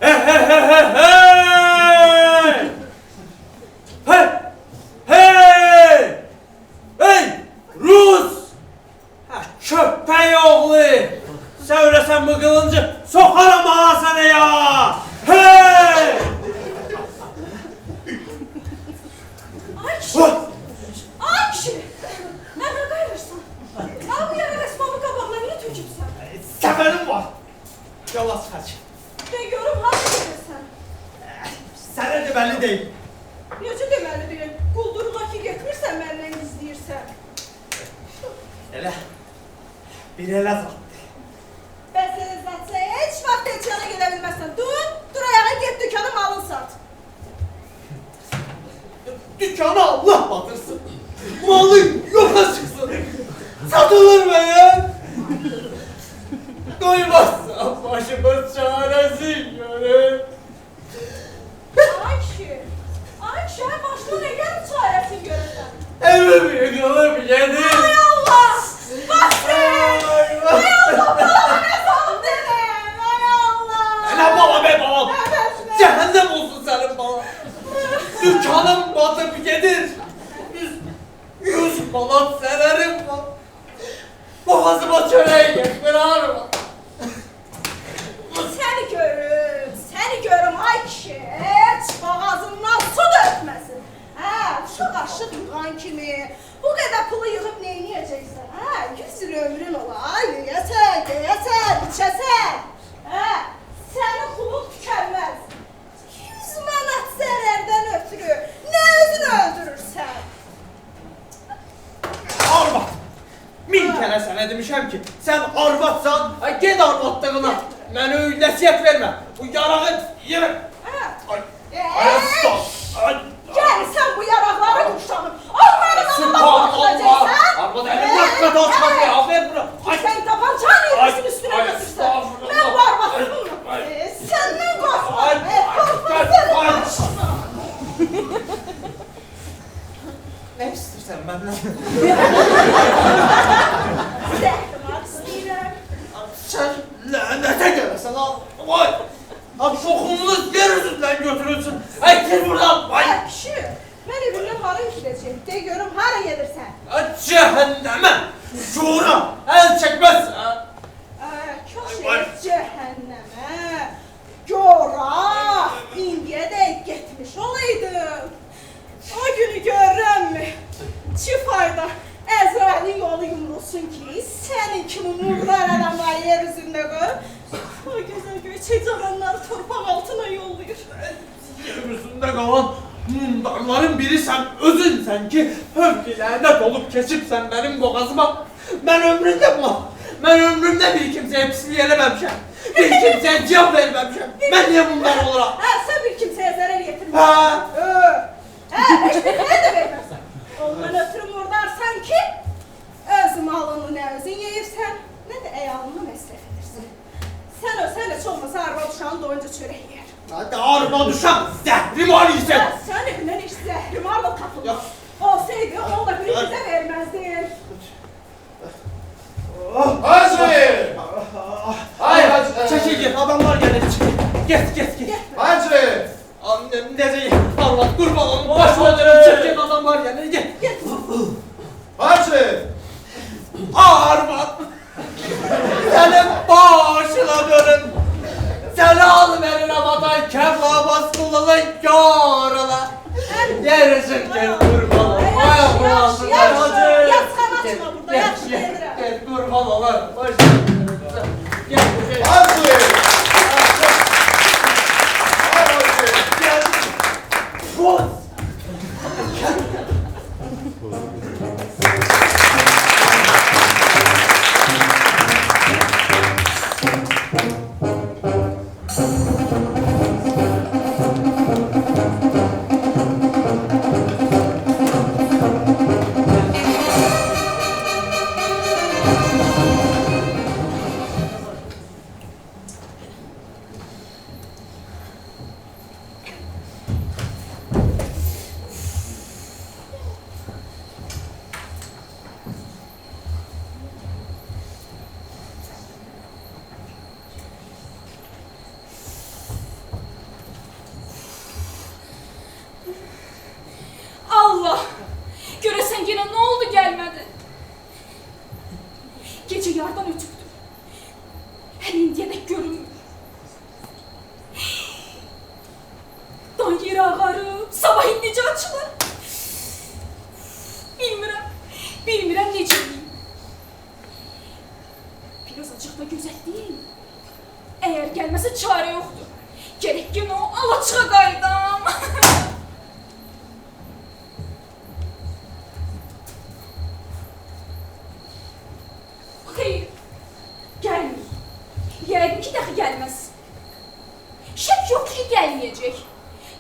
Hey hey hey hey hey! Hey! Hey! Hey! Rus! Ha, köpek oğlu! Sen öylesen bu kılıncı sokarım ha sana ya! Hey! Ay kişi. Ay kişi. Nerede kayırırsan? Ha bu yere resmamı kabağına niye töküpsən? Seferim var! Yola kaç! De görüm hara gedirsən? Sana de belli değil. Necə deməli deyil? Quldurluğa ki getmirsən, məndən gizləyirsən. Elə. Bir elə zat. Bəs zatsa heç vaxt dükkana gedə bilməzsən. Dur ayağa get dükkana malın sat. Dükkanı Allah batırsın. Malı yoka çıksın. Satılır mı ya? Doymazsa başımız çaresi görür. Ay kişi. Ay kişi, başına ne gəlib çarəsini görürsən? Evim yıkılıp yedi. Ay Allah! Basri! Ay Allah! Bana ne sağlık dedim! Ay Allah! Ne baba be babam? Evet be! Cehennem olsun senin bana. Dükkanım batıp gelir. Yüz manat sererim var. Boğazıma çöreği kırarım. Səni görüm ay kişi, heç boğazından su dökməsin. Hə, uşaq aşıq yığan kimi, bu qədər pulu yığıb neyniyəcəksən? Hə, 100 il ömrün ola, yeyəsən, içəsən. Hə, sənin pulun tükənməz. 100 manat zərərdən ötürü, nə özünü öldürürsən? Arvat! Min kere sana demişəm ki, sen arvatsan, ay ged arvatlığına. Mənə nəsiyyət vermə. Bu yarağı yerim. Hə, Ay, ayastan. Ay, gəl sən bu yaraqları quşlanıb, onların Subhanallah. bakılacaqsan. Arvat elimden kadar çıkartı ya, ver bunu. Ay, Sen tabancanı yürüsün Ay, üstüne ay, götürsen. estağfurullah. Ben var basın. Ay. Senden korkma. Ay, ay, ne istersen benden? Zəhrimat istəyirəm. Sen lanete gelesin al. Vay. Abi şokumuz yer yüzünden götürülsün. Ay gir buradan. Vay. Ay kişi, mən evimdən hara gidəcəm? De görüm hara gedirsən? Ay cehenneme. Şuura. El çekmez. Ay kişi, Ay. cəhənnəmə. Gora, indiyə dək getmiş olaydım. O günü görürəmmi? Çi fayda, Əzrailin yolu yumrulsun ki, sənin kimi murdar adamlar yer üzündə qoy. O gözəl göçək cavanları torpaq altına yollayır. Yeryüzünde kalan mundarların biri sen özünsen ki hövk lanet olup kesip sen benim boğazıma. Ben ömrümde bir kimseye pisliği eləməmişəm. Bir kimseye cevap verməmişəm. Ben niye bunlar oluram? Hə, sən bir kimsəyə zərər yetirmirsən. Ha? Heç bir xeyir də vermirsən. Ondan ötürü murdarsan ki, öz malını nə özün yeyirsən, nə də əyalını məsrəf edirsən. Sən heç olmasa arvad uşağın doyunca çörək yer. Hadi arma düşen zəhrim arayacak. Sən evindən heç zəhrimar da tapılmaz. Yok. Olsaydı, onu da biri bizə verməzdin. Hacı! Ay hacı! Çekil git adamlar gelir. Git. Hacı! Annem dedi Allah kurban olun baş öldürün çekil adamlar gelir git. Hacı! Arvat! Senin başına dönün! Seni al eline vatan kevla baskılalı yorula! Yerisin gel kurban ol! Yaxşı, yatsan açma burada, yaxşı gedirəm. Gel kurban ol! Gel buraya! Hacı! Gel! Boz! Əgər gəlməsə çarə yoxdur. Gərək ki, o alaçığa qaydam. Xeyr, gəlmir. Yəqin ki, dəxi gəlməz. Şək yoxdur ki, gəlməyəcək.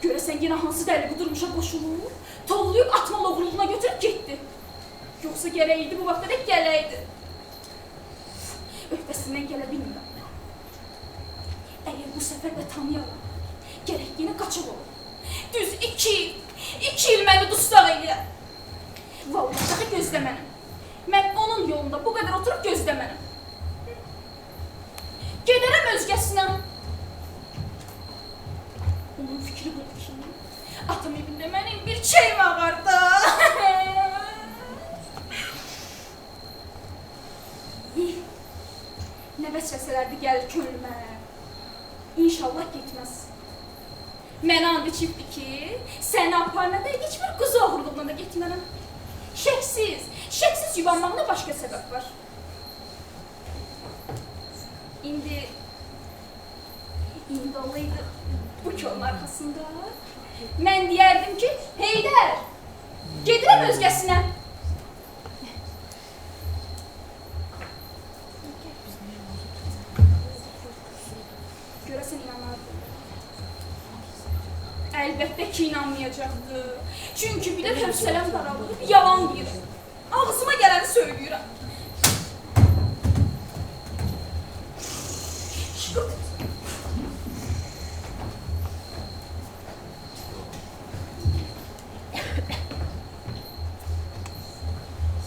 Görəsən yenə hansı dəli qudurmuşa qoşulur, tovlayıb atma loğruluğuna götürüb getdi. Yoxsa gərək idi bu vaxta dək gələydi. Öhdəsindən gələ bilmirəm. Əgər bu səfər də tanıyalım, gərək yenə qaçaq olur. Düz 2 il məni dustaq eləyər. Vallahi daxı gözləmənəm. Mən onun yolunda bu qədər oturub gözləmənəm. Gedərəm özgəsinə. Onun fikri budur ki, atam evində mənim bir çeyim ağardı. Nə vəsvəsələrdi gəlir könlümə. İnşallah getməz. Mənə and içibdi ki, səni aparmada heç bir qız oğurluğuna da getmərəm. Şəksiz yuvanmağına başqa səbəb var. İndi olaydı bu kolun arxasında. Mən deyərdim ki, Heydər, gedirəm özgəsinə. Görəsən inanardı. Əlbəttə ki, inanmayacaqdı. Çünki bir də hövsələm daralıb, yalan deyirəm. Ağzıma gələni söyləyirəm.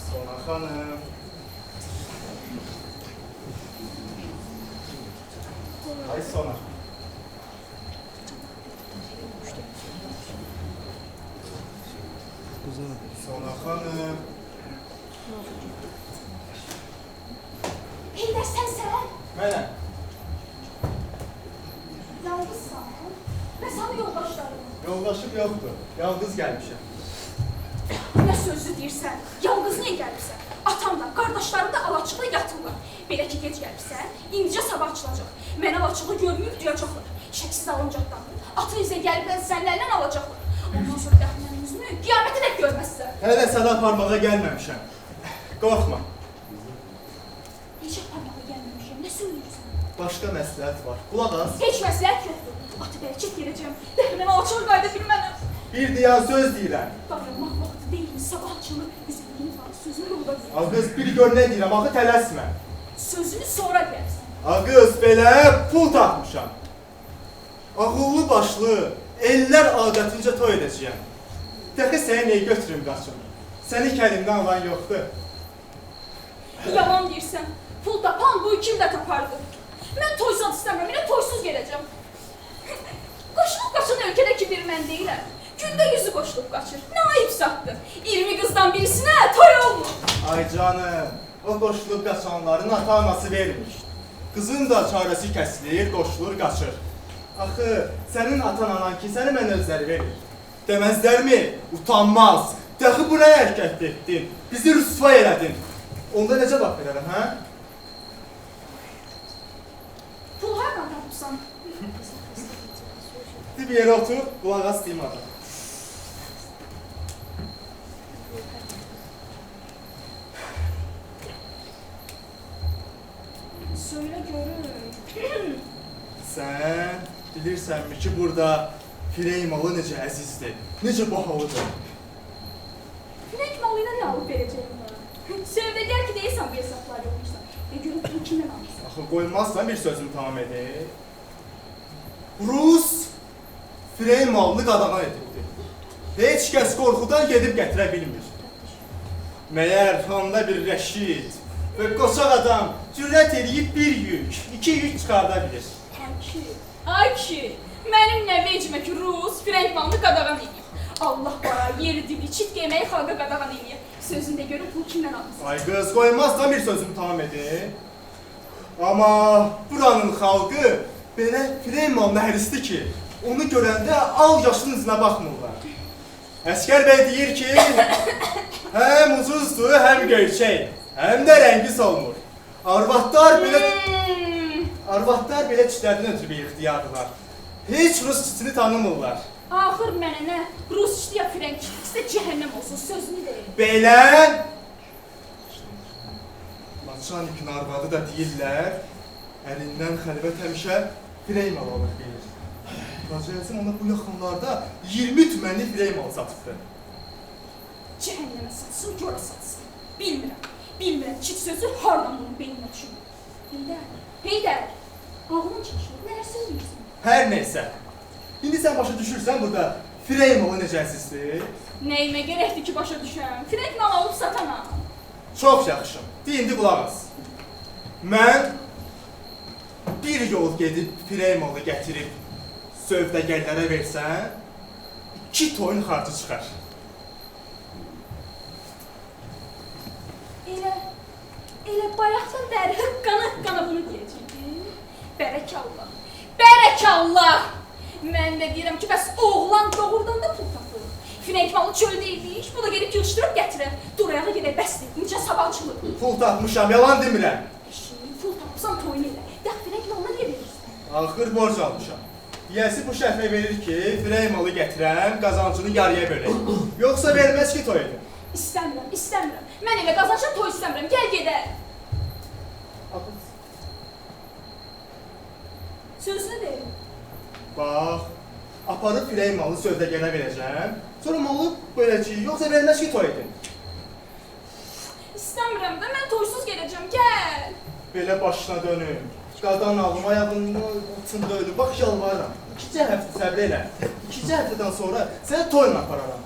Sona xanım. Ay Sona. Sona xanım. Heydər, sənsən? Mənəm. Yalnızsan və sana yoldaşlarım. Yoldaşım yoxdur. Yalnız gəlmişəm. Nə sözlü deyirsən? Yalnız niyə gəlirsən? Atam da, qardaşlarım da alaçıqda yatırlar. Belə ki, gec gəlirsən, indicə sabah açılacaq. Mən alaçığı görməyib duyacaqlar. Şəksiz alınacaqlardır. Atın izə gəlib səndən alacaqlar. Ondan sonra dəxlən üzünü qiyamətə dək görməzsən. Hələ də səni aparmağa gəlməmişəm. Qorxma. Necə aparmağa gəlməmişəm, nə söyləyirsən? Başqa məsləhət var. Qulaq as. Heç məsləhət yoxdur. Atı belə çək gedəcəm. Dəxi mən alaçığı qayda bilmənəm. Bir diyan söz deyirəm. Davranmaq vaxtı deyil, sabah açılır. Üzülüyün var, sözünü yolda deyil. Ağız bir gör nə deyirəm, axı tələsmə. Sözünü sonra deyərsən. Ağız belə pul tapmışam. Ağıllı başlı, ellər adətincə toy edəcəyəm. Dəxi səni neyi götürüm qaçım. Səni kəlimdən alan yoxdur. Yalan deyirsən. Pul tapan bu kim də tapardı. Mən toysuz istəmirəm, yenə toysuz gələcəm. Qoşulub qaçan ölkədəki bir mən deyirəm. Gündə 100-ü qoşulub qaçır. Nə ayıb satdı. 20 qızdan birisinə toy olmur. Ay canım, o qoşulub qaçanların ata-anası vermiş. Qızın da çarəsi kəsilir, qoşulur, qaçır. Axı, sənin atan-anan ki, səni mən özləri verir. Deməzlərmi? Utanmaz. Dəxi bu nə hərəkət etdin? Bizi rüsva elədin. Onda necə bax verərəm, hə? Pul hardan tapıbsan? Bir yerə otur, qulaq as deyim adam. Söylə görüm. Sən bilirsənmi ki, burada firey malı necə əzizdir, necə bahalıdır. Firək malı ilə nə alıb verəcəyim var? Sövdəgər ki, deyirsən bu hesabları yoxmuşsan. Görüm pulu kimdən almışsan? Axı, qoymazsan bir sözümü tamam edir. Rus firey malını qadağan edibdir. Heç kəs qorxudan gedib gətirə bilmir. Məyər onda bir rəşid və qoçaq adam cürət edib bir yük, 2 yük çıxarda bilir. Ay ki, mənim nə vecimə ki, Rus firək malını qadağan edib. Allah bara, yeri dibi, çit geyməyi xalqa qadağan edib. Sözündə görüm pul kimdən almışsan? Ay qız, qoymazsan bir sözümü tamam edir. Amma buranın xalqı belə firey malına hərisdir ki, onu görəndə al yaşın izinə baxmırlar. Əskər bəy deyir ki, həm uzundur, həm göyçək, həm də rəngi solmur. Arvadlar belə... Arvadlar belə kişilərdən ötürü bir ixtiyardılar. Heç rus kişisini tanımırlar. Axır mənə nə? Rus işli ya frenk işli, sizə cəhənnəm olsun, sözünü deyim. Belən! Naçanikin arvadı da deyirlər, əlindən xəlvət həmişə freymal alır bilir. Racayəzim ona bu yaxınlarda 20 tümənli freymal satıbdı. Cəhənnəmə satsın, görə satsın. Bilmirəm ki sözü hardan bunun beyninə düşür. Heydər, ağlın çaşır, nələr söyləyirsən? Hər neysə. İndi sən başa düşürsən burada freymalı necə əzizdir? Nəyimə gərəkdir ki başa düşəm? Frenklə alıb satanam. Çox yaxşı. İndi qulaq as. Mən bir yol gedib freymalı gətirib sövdəgərlərə versən, 2 toyun xarcı çıxar. Elə bayaqdan bəri hıqqana bunu deyəcəkdim. Bərəkallah, bərəkallah! Mən də deyirəm ki, bəs oğlan doğrudan da pul tapır. Frenkmalı çöldə imiş, bu da gelib yığışdırıb gətirər. Dur ayağa gedək, bəsdir, necə sabahçılıq. Pul tapmışam, yalan demirəm. Pul tapsan toyun elə, dəx frenkmalına niyə verirsən? Axır borc almışam. Yiyəsi bu şərfə verir ki, freymalı gətirəm, qazancını yarıya bölək. Yoxsa verməz ki, toy edin. İstəmirəm. Mən elə qazançam toy istəmirəm, gəl gedək. Sözünü deyim. Bax, aparıb freymalı sövdəgərə verəcəm. Sonra malı böləcəyik, yoxsa verməz ki, toy edin. İstəmirəm də, mən toysuz gedəcəm, gəl. Belə başına dönüm. Qadan alım, ayağının altında ölüm. Bax, yalvarıram. 2 həftə səbr elə. 2 həftədən sonra səni toyla apararam.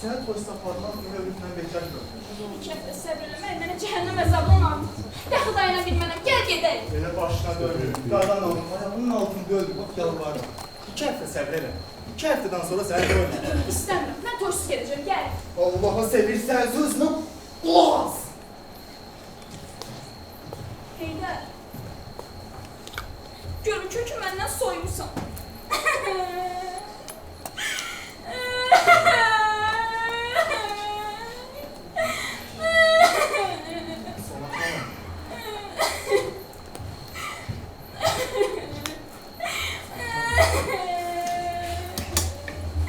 Səni toysa aparmaq günə ölümdən bekar görürəm. 2 həftə səbr eləmək mənə cəhənnəm əzabından aldı. Dəxi dayana bilmənəm, gəl gedək. Belə başına dönüm. Qadan alım, ayağının altında ölüm. Bax, yalvarıram. 2 həftə səbr elə. 2 həftədən sonra səni toyla. İstəmirəm, mən toysuz gedəcəm, gəl. Allah'a sevirsən sözünü qulaq as. Heydər. Görükür ki, məndən soyumsan. Sona xanım.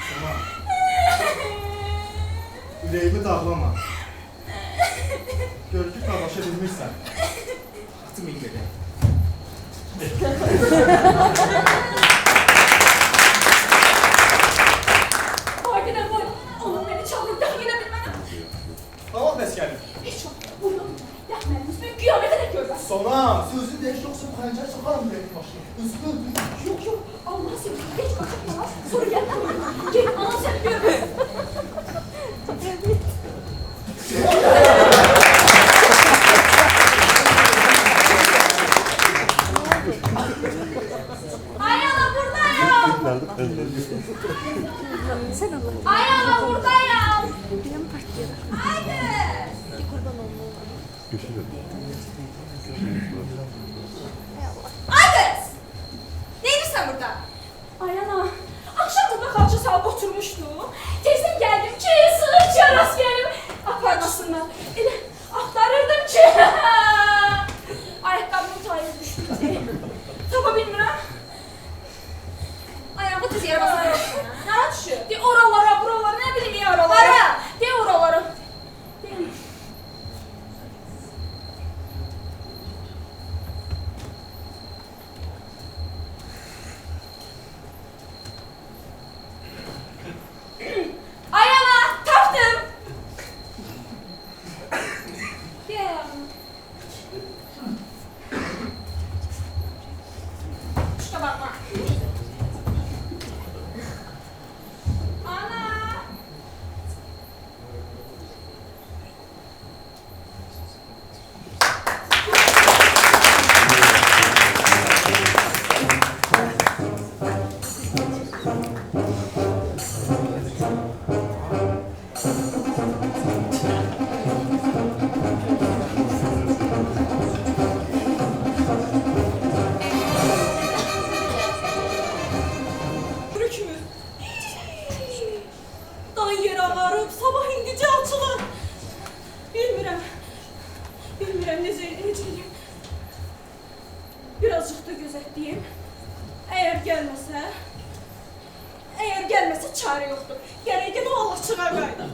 Sona. Ürəyimi dağlama. Gör ki, qardaşa bilmirsən. Atım iyi gedək. Harbiden var. Oğlum beni çağırır, daha yine bilmem. Tamam bəs gəlir. Hiç yok. Buyurun. Yapmayınız. Ben kıyamete de görmez. Sona, sözü deyiş yoxsa bu xəncər soxarım ürəyimi başına. Üzünü öldürüm. Yok. Allah'a seversen hiç kaçırmaz. Sonra gel. Gel. Anam seni görmez. Ay ana buradayım. Ay ana buradayım. Haydi. Ay kız. Ne edirsən burada? Ay ana. Akşam da kalça salıb oturmuştu. Tezden geldim ki sığırçıya rast gelip aparmasınlar. Elə aktarırdım ki. Ayakkabımın tayı düştü. Tapa bilmirəm. Ayağımı düz yere basarım. Nara düşüyor? De oralara, buralara, ne bileyim ya oralara. Hara? De oralara. De. Ay ana taptım. De. Şuna bakma. Ana. gəlməsə? Əgər gəlməsə çarə yoxdur. Gərək gedib Allahçığa qayıdam.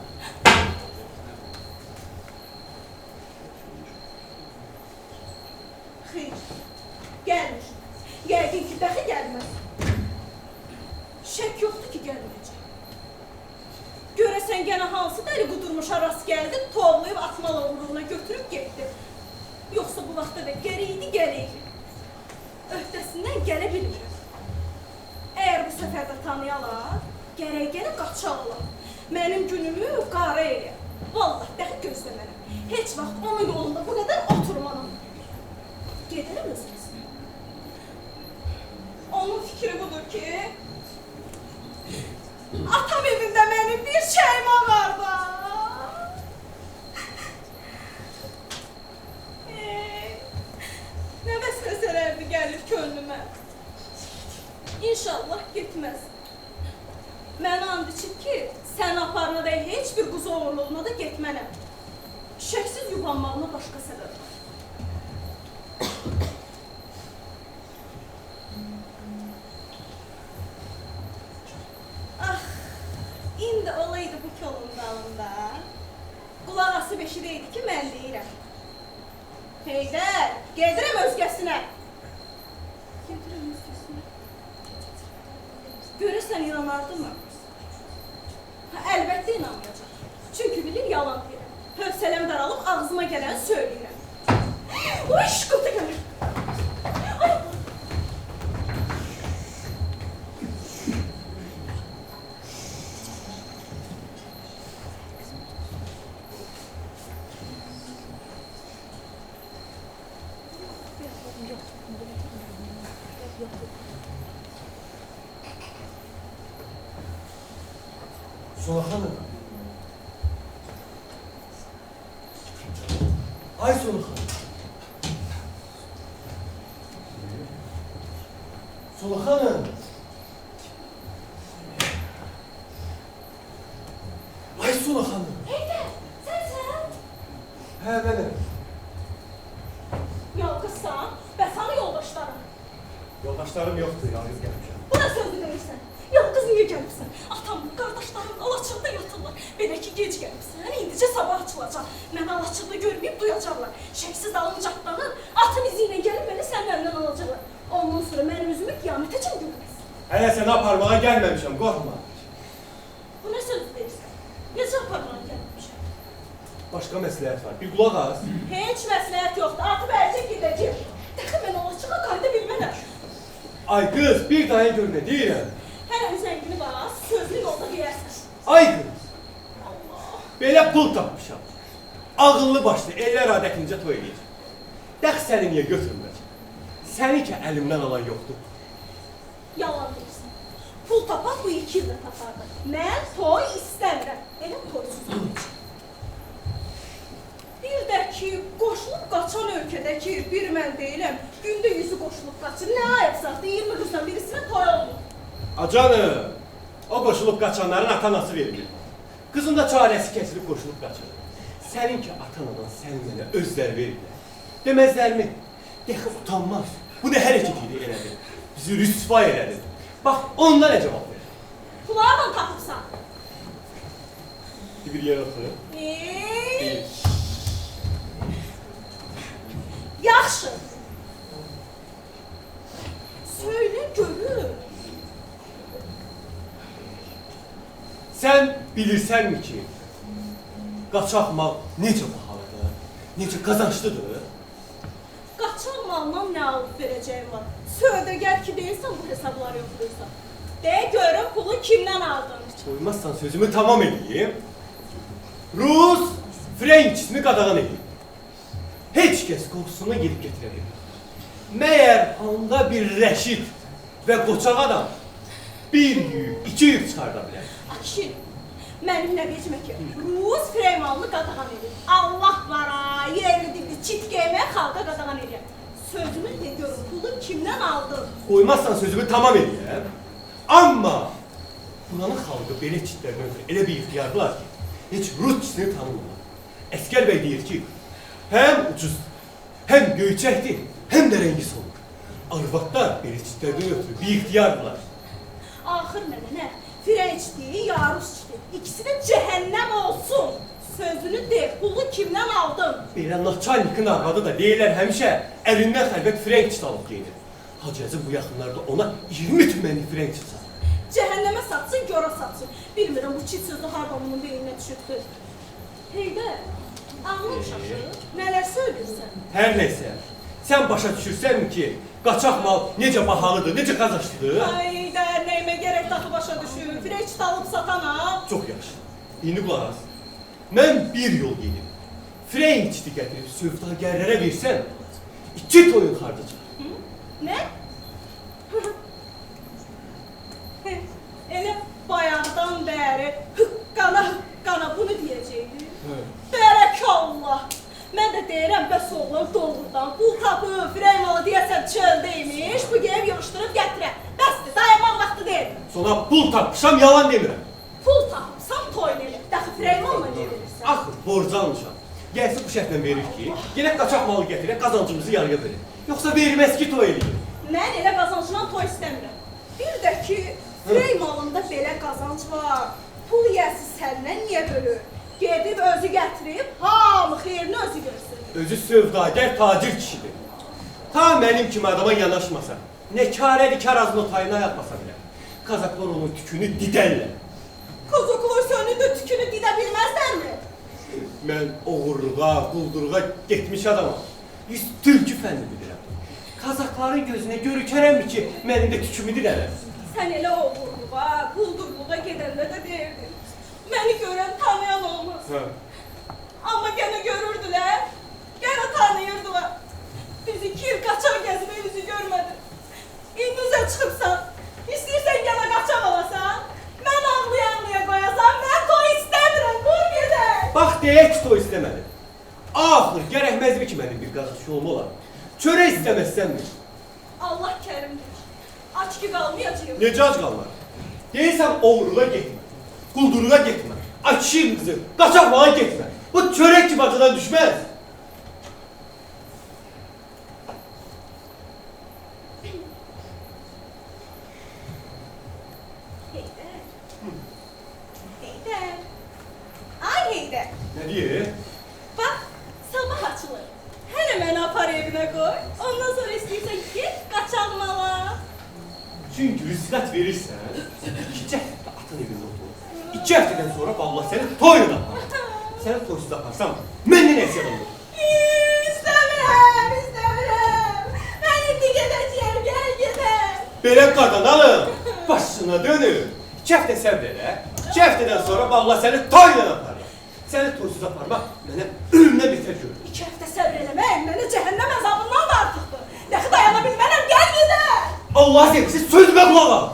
Xeyr, gəlmir. Yəqin ki, dəxi gəlməz. Şək yoxdur ki, gəlməyəcək. Görəsən gənə hansı dəri qudurmuşa rast gəldi, tovlayıb atmal oğurluğuna götürüb getdi. Yoxsa bu vaxtda da gərəkdi, gərəkdi. Öhdəsindən gələ bilmirəm. Əgər bu səfər də tanıyalar, gərək gənə qaçaqlar. Mənim günümü qara eləyər. Vallahi, dəxi gözləmərəm. Heç vaxt onun yolunda bu qədər oturmanam. Gedirəm özümüzə. Onun fikri budur ki, atam evində mənim bir şeyma var da. Nə vəsvəsələrdi gəlir könlümə. İnşallah getməz. Mənə and içib ki, sən aparına da heç bir quzu oğurluğuna da getmənəm. Şəksiz yubanmağına başqa səbəb var. Ah, indi olaydı bu kolun dalında. Qulaq asıb eşidəydi ki, mən deyirəm. Heydər, gedirəm özgəsinə. Gedirəm özgəsinə. Görürsən inanardı mı? Əlbəttə inanmayacaq. Çünki bilir yalan deyirəm. Hövsələm daralıb ağzıma gələni söyləyirəm. Uy, şıqıltı gəlir. Ay! Sula xanım. Ay Sula xanım. Sula xanım. Ay Sula xanım. Heydər, sənsən? Hə, mənəm. Yalqızsan, bəs hanı yoldaşlarım? Yoldaşlarım yoxdur, yalnız gəlmişəm. Bu da sözü deyirsən. Yalqız niyə gəlibsən? Atam, qardaşlarım Alaçıqda yatırlar. Belə ki, gec gəlibsən, indicə sabah açılacaq. Mən Alaçıqda görməyib duyacaqlar. Şəksiz alınacaqlarını atın izi ilə gəlib məni sənin əlindən alacaqlar. Ondan sonra mənim üzümü qiyamətə kimi görməz. Hələ səni aparmağa gəlməmişəm, qorxma. Bu nə söz deyirsən? Necə aparmağa gəlməmişəm? Başqa məsləhət var, bir qulaq az. Heç məsləhət yoxdur, atıb əlcə gedəcək. Dəxi mən Alaçıqa qayıda bilmənəm. Ay qız, bir daya gör nə deyirəm. Hələ üzəngini bas, sözünü yolda deyərsən. Ay qız, Allah! belə pul tapmışam. Ağıllı başlı, ellər adətincə toy eləyəcək. Dəx səni niyə götürməyəcək? Səni ki əlimdən alan yoxdur. Yalan deyirsən. Pul tapan bu 2 ildə tapardı. Mən toy istəmirəm. Elə toysuz olacaq. Bir də ki, qoşulub qaçan ölkədəki bir mən deyiləm, gündə 100-ü qoşulub qaçır. Nə ayıb saatda 20 qızdan birisinə toy olmur. Acanım, o qoşulub qaçanların ata-anası verilir. Qızın da çarəsi kəsilib qoşulub qaçır. Sənin ki ata-anadan sənin mənə özləri verirlər. Deməzlərmi? Dəxi utanmaz. Bu nə hərəkət elədi? Bizi rüsva elədi. Bax, onda nə cavab verir? Pullarla tapıbsan. Bir yer otur. Yaxşı. Söylə görüm. Sən bilirsənmi ki, qaçaq mal necə bahalıdır, necə qazançlıdır? Qaçan malla nə alıb verəcəyim var? Sövdəgər ki deyilsən bu hesabları yoxdursan. De görüm pulu kimdən aldın? Qoymazsan sözümü tamam edeyim. Rus Frenkçisini qadağan edeyim. Heç kəs qorxusuna gedib getirə bilmir. Məyər onda bir rəşid və qoçaq adam bir yük, 2 yük çıxarda bilər. Akşin, mənim nə vecimə ki, Rus Freymanlı qadağan edir. Allah var ha, yerli dibli çit geyməyə xalqa qadağan edir. Sözümü de görüm, pulu kimdən aldın? Qoymazsan sözümü tamam edeyim. Amma buranın xalqı belə çitlərdən ötürü elə bir ixtiyardılar ki, heç Rusçisini tanımırlar. Əskər bəy deyir ki, həm ucuzdur, həm göyçəkdir, həm də rəngi solur. Arvadlar belirçitlərdən ötürü bir ixtiyardılar. Axır mənə nə? Frençdi, ya rusçdi. İkisi də cəhənnəm olsun. Sözünü de, pulu kimdən aldın? Belə naçalnikin arvadı da deyirlər həmişə əlindən xəlbət Frenç alıb gelir. Hacı bu yaxınlarda ona 20 tümənli Frenç satır. Cəhənnəmə satsın, gora satsın. Bilmirəm bu çift sözü hardan bunun beyninə düşübdür. Heydər, ağlım şaşır. Nələr söylürsən? Hər nəysə, sən başa düşürsənmi ki, qaçaq mal necə bahalıdır, necə qazançlıdır? Heydər, nəyimə gərək daxı başa düşür. Frenç alıb satana. Çox yaxşı. İndi qulaq as. Mən bir yol gedim. Frençdi gətirib sövdagərlərə versən, 2 toyun xarcıcaq. Nə? Elə bayaqdan bəri hıqqana bunu deyəcəkdi. Bərəkallah. Mən də deyirəm, bəs oğlan doğrudan pul tapıb, Freymalı deyəsən çöldəymiş, bu gəlib yığışdırıb gətirəm. Bəsdir, dayanmaq vaxtı deyil. Sonra pul tapmışam, yalan demirəm. Pul tapsam toyun elə. Dəxi Freymanla ne verirsən? Axı, borcu almışam. Gəlsin bu şərtlə verir ki, yenə qaçaq malı gətirək, qazancımızı yarıya verir. Yoxsa verməz ki, toy eləyir. Mən elə qazancından toy istəmirəm. Bir də ki, Freymalında belə qazanc var. Pul yiyəsi səndən niyə bölür? Gedib özü gətirib, hamı xeyrini özü görsün. Özü sövdagər, tacir kişidir. Ta mənim kimi adama yanaşmasa, nə karəli karazın tayına yapmasa bilər. Kazaklar onun tükünü didərlər. Kazaklar sənin də tükünü didə bilməzlərmi? Mən oğurluğa, quldurluğa getmiş adamam. 100 türkü fənni bilirəm. Kazakların gözünə görükərəmmi ki, mənim də tükümü didərlər. Sən elə oğurluğa, quldurluğa gedəndə də deyirdin. Məni görən tanıyan olmaz. Amma gene görürdülər, gene tanıyırdılar. Biz 2 il qaçaq gəzib evizi görmədim. İndizə çıxıbsan, istəyirsən gene qaçaq olasan, mən ağlaya-ağlaya qoyasam, mən toy istəmirəm, dur gedək. Bax, deyək ki, toy istəmədim. Axır, gərəkməzmi ki, mənim bir qazanç yolum olar. Çörək istəməzsənmi? Allah kərimdir. Aç ki qalmayacağım. Necə ac qalmar? Deyirsən, oğurluğa getmə, quldurluğa getmə, açayım qızı, qaçaq mağa getmə. Bu çörək ki bacıdan düşməz. Heydər. Heydər. Ay Heydər. Nə deyir? Bax, sabah açılır. Hələ məni apar evinə qoy. Ondan sonra istəyirsən get, qaçaq mala. Çünki rüzqat verirsən, 2 həftə atın evində otur. 2 həftədən sonra vallah səni toyuna apar. Səni toysuz aparsam, məndən əziyyət olur. İstəmirəm, istəmirəm. Mən indi gedəcəyəm, gəl gedək. Belə qadanalım, başına dönür. 2 həftə səbr elə, 2 həftədən sonra vallah səni toyuna aparır. Səni toysuz aparmaq mənə ölümdən betər görür. 2 həftə səbr eləmək mənə cəhənnəm əzabından da artıqdır. Dəxi dayana bilmənəm, gəl gedək. Allah sevgisi sözümə qulaq al.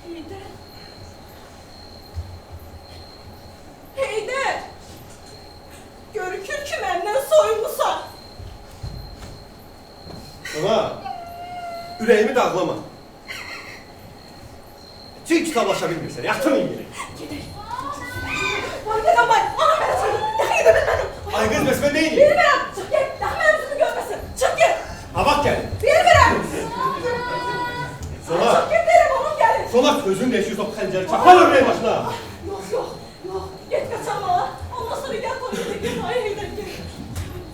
Heydər. Heydər. Görükür ki, məndən soyunmusan. Ana, ürəyimi dağlama. Çünki kitablaşa bilmirsən, yatın ingili. Gedək. Var gedəm, bay. Ana mənə soyun. Dəxi gedə bilmədim. Ay qız, bəs mən neyini? Bilmirəm. Çıx get. Dəxi mənim üzümü görməsin. Çıx get. Ha bak gəl. Bilmirəm. Sola, Çıx get deyirəm, onun gəlir. sola sözün değişiyor, sok xəncəri çapal ürəyin başına. Yox, yox, yox. Get qaçam ala. Ondan sonra gəl toyuna get. Ay Heydər get.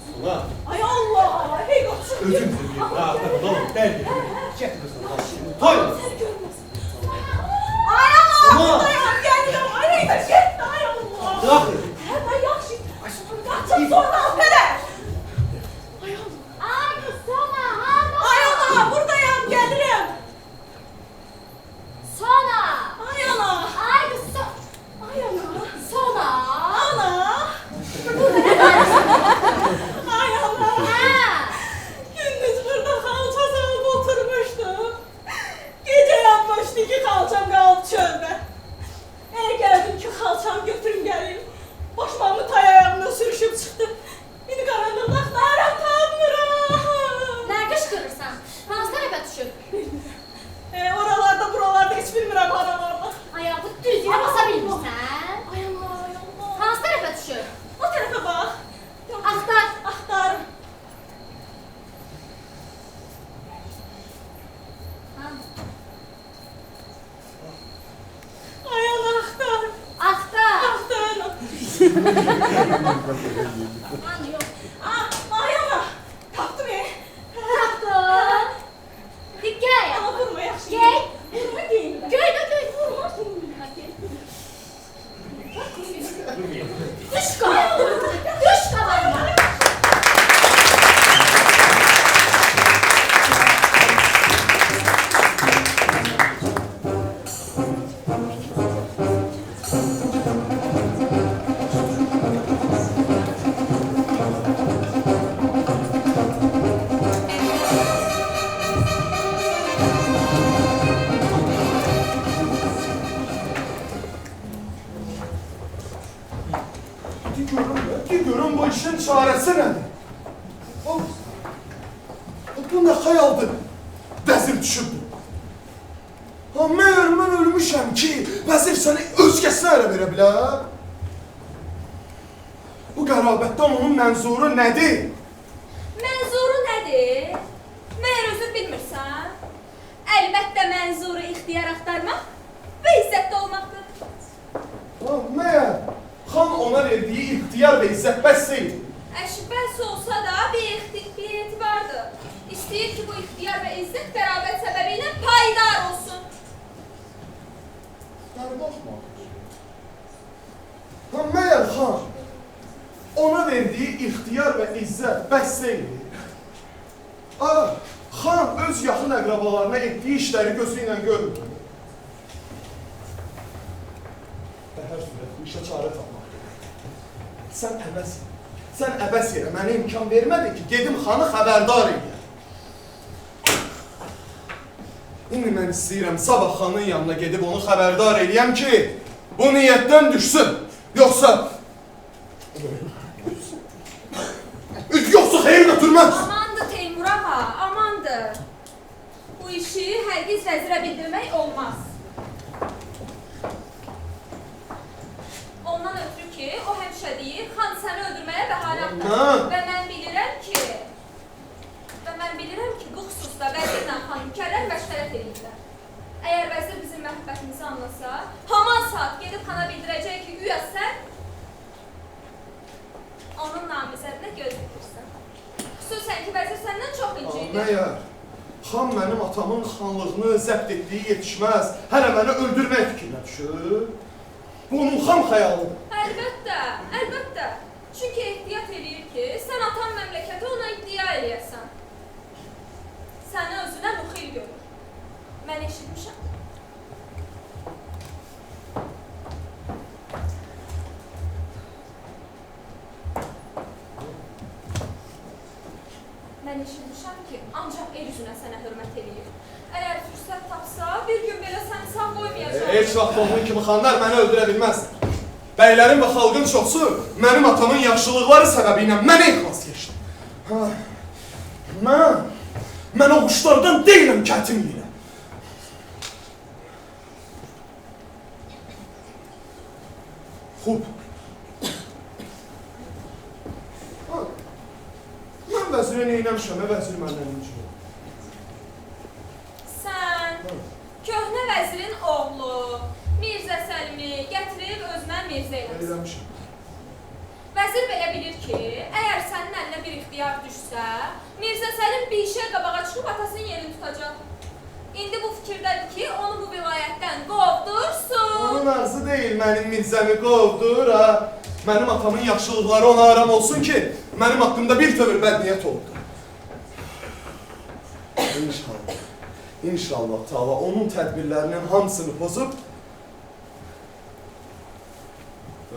Sola, Ay Allah. Heydər çıx get. özün sevgili, rahatla, oğlum, dərdi. Get qızım, toy. Səni görməsin. Ay Allah. Ama- Buradayam, gəlirəm. Ay Heydər get. Ay Allah. Bırak. Hə, ay yaxşı. Qaçım sonra al belə. Ay Allah. Ay kız Sona, harda? Ay Allah, buradayam, gəlirəm. Sona. Ay ana. Ay kız Ay ana. Sona. Ana. Ay ana. Ha. Gündüz burada xalça salıb oturmuşdum. Gecə yanmışdı ki, xalçam qalıb çöldə. Elə gəldim ki, xalçamı götürüm gəlim. Başmamı tay ayağımda sürüşüb çıxdı. Aman yox. Ah, Mayana. Tapdım Tapdın. Diqqət. Ama vurma yaxşı. Gəl. Vurma deyim. Göy də göy. Vurma. Düş qabağıma. Düş qabağıma. Görün bu işin çaresi nedir? Bu ne hayaldır? Vəzir düşürdü. Meğer mən ölmüşəm ki, vəzir səni özgəsinə ərə verə bilər. Bu qərabətdən onun mənzuru nədir? Mənzuru nədir? Məyər özün bilmirsən? Əlbəttə mənzuru ixtiyar axtarmaq və izzətdə olmaqdır. Meğer xan ona verdiyi ixtiyar və izzət bəs deyil. Bəs olsa da bir etibardır. İstəyir ki, bu ixtiyar və izzət qərabət səbəbi ilə payidar olsun. Meğer xan ona verdiyi ixtiyar və izzət bəs deyil. Xan öz yaxın əqrabalarına etdiyi işləri gözü ilə görmür. Və hər surət bu işə çarə tapmaq. Sən əbəs yerə mənə imkan vermədin ki, gedim xanı xəbərdar edəyəm. İndi mən istəyirəm sabah xanın yanına gedib onu xəbərdar edəyəm ki, bu niyyətdən düşsün. Yoxsa xeyir götürməz. Amandır Teymur ağa, amandır. Bu işi hərgiz vəzirə bildirmək olmaz. Ondan ötürü ki, o həmişə deyir, xan səni öldürməyə bəhanə axtarır. Və mən bilirəm ki, bu xüsusda vəzirlə xan mükərrər məşvərət edirlər. Əgər vəzir bizim məhəbbətimizi anlasa, haman saat gedib xana bildirəcək ki, güya sən onun namizədinə göz dikirsən. Xüsusən ki, vəzir səndən çox inciydi. Məyər, xan mənim atamın xanlığını zəbt etdiyi yetişməz, hələ məni öldürmək fikrinə düşür. Bu onun xam xəyalıdır. Əlbəttə. Çünki ehtiyat edir ki, sən atan məmləkəti ona iddia eləyəsən. Səni özünə müxil görür. Mən eşitmişəm. Mən eşitmişəm ki, ancaq el üzünə sənə hörmət eləyir. Əgər fürsət tapsa, bir gün belə səni sağ qoymayacaq. Heç vaxt onun kimi xanlar məni öldürə bilməzlər. Bəylərin və xalqın çoxsu mənim atamın yaxşılıqları səbəbi ilə mənə ixlas geçdi. Mən o quşlardan deyiləm kətim yine. Xub. Mən vəzirə neynəmişəm, vəzir məndən inciyəm. Sən köhnə vəzirin oğlu Mirzə Səlimi gətirib özünə Mirzə eləmişsən. Eləmişəm. Vəzir belə bilir ki, əgər sənin əlinə bir ixtiyar düşsə, Mirzə Səlim bir işə qabağa çıxıb atasının yerini tutacaq. İndi bu fikirdədir ki, onu bu vilayətdən qovdursun. Onun arzu deyil, mənim Mirzəmi qovdur, ha. Mənim atamın yaxşılıqları ona aram olsun ki, mənim haqqımda bir tövür bədniyyət oldu. İnşallah Taala onun tədbirlərinin hamısını pozub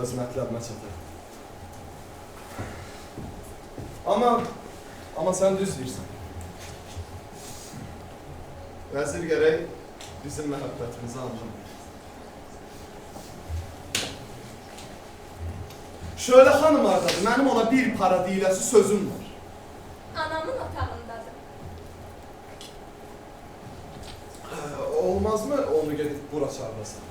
öz mətləbimə çatar. Amma sən düz deyirsən. Vəzir gərək bizim məhəbbətimizi anlamayır. Şöyle xanım ardadır, mənim ona bir para deyiləsi sözüm var. Anamın otağındadır. Olmaz mı onu gedib bura çağırdasan?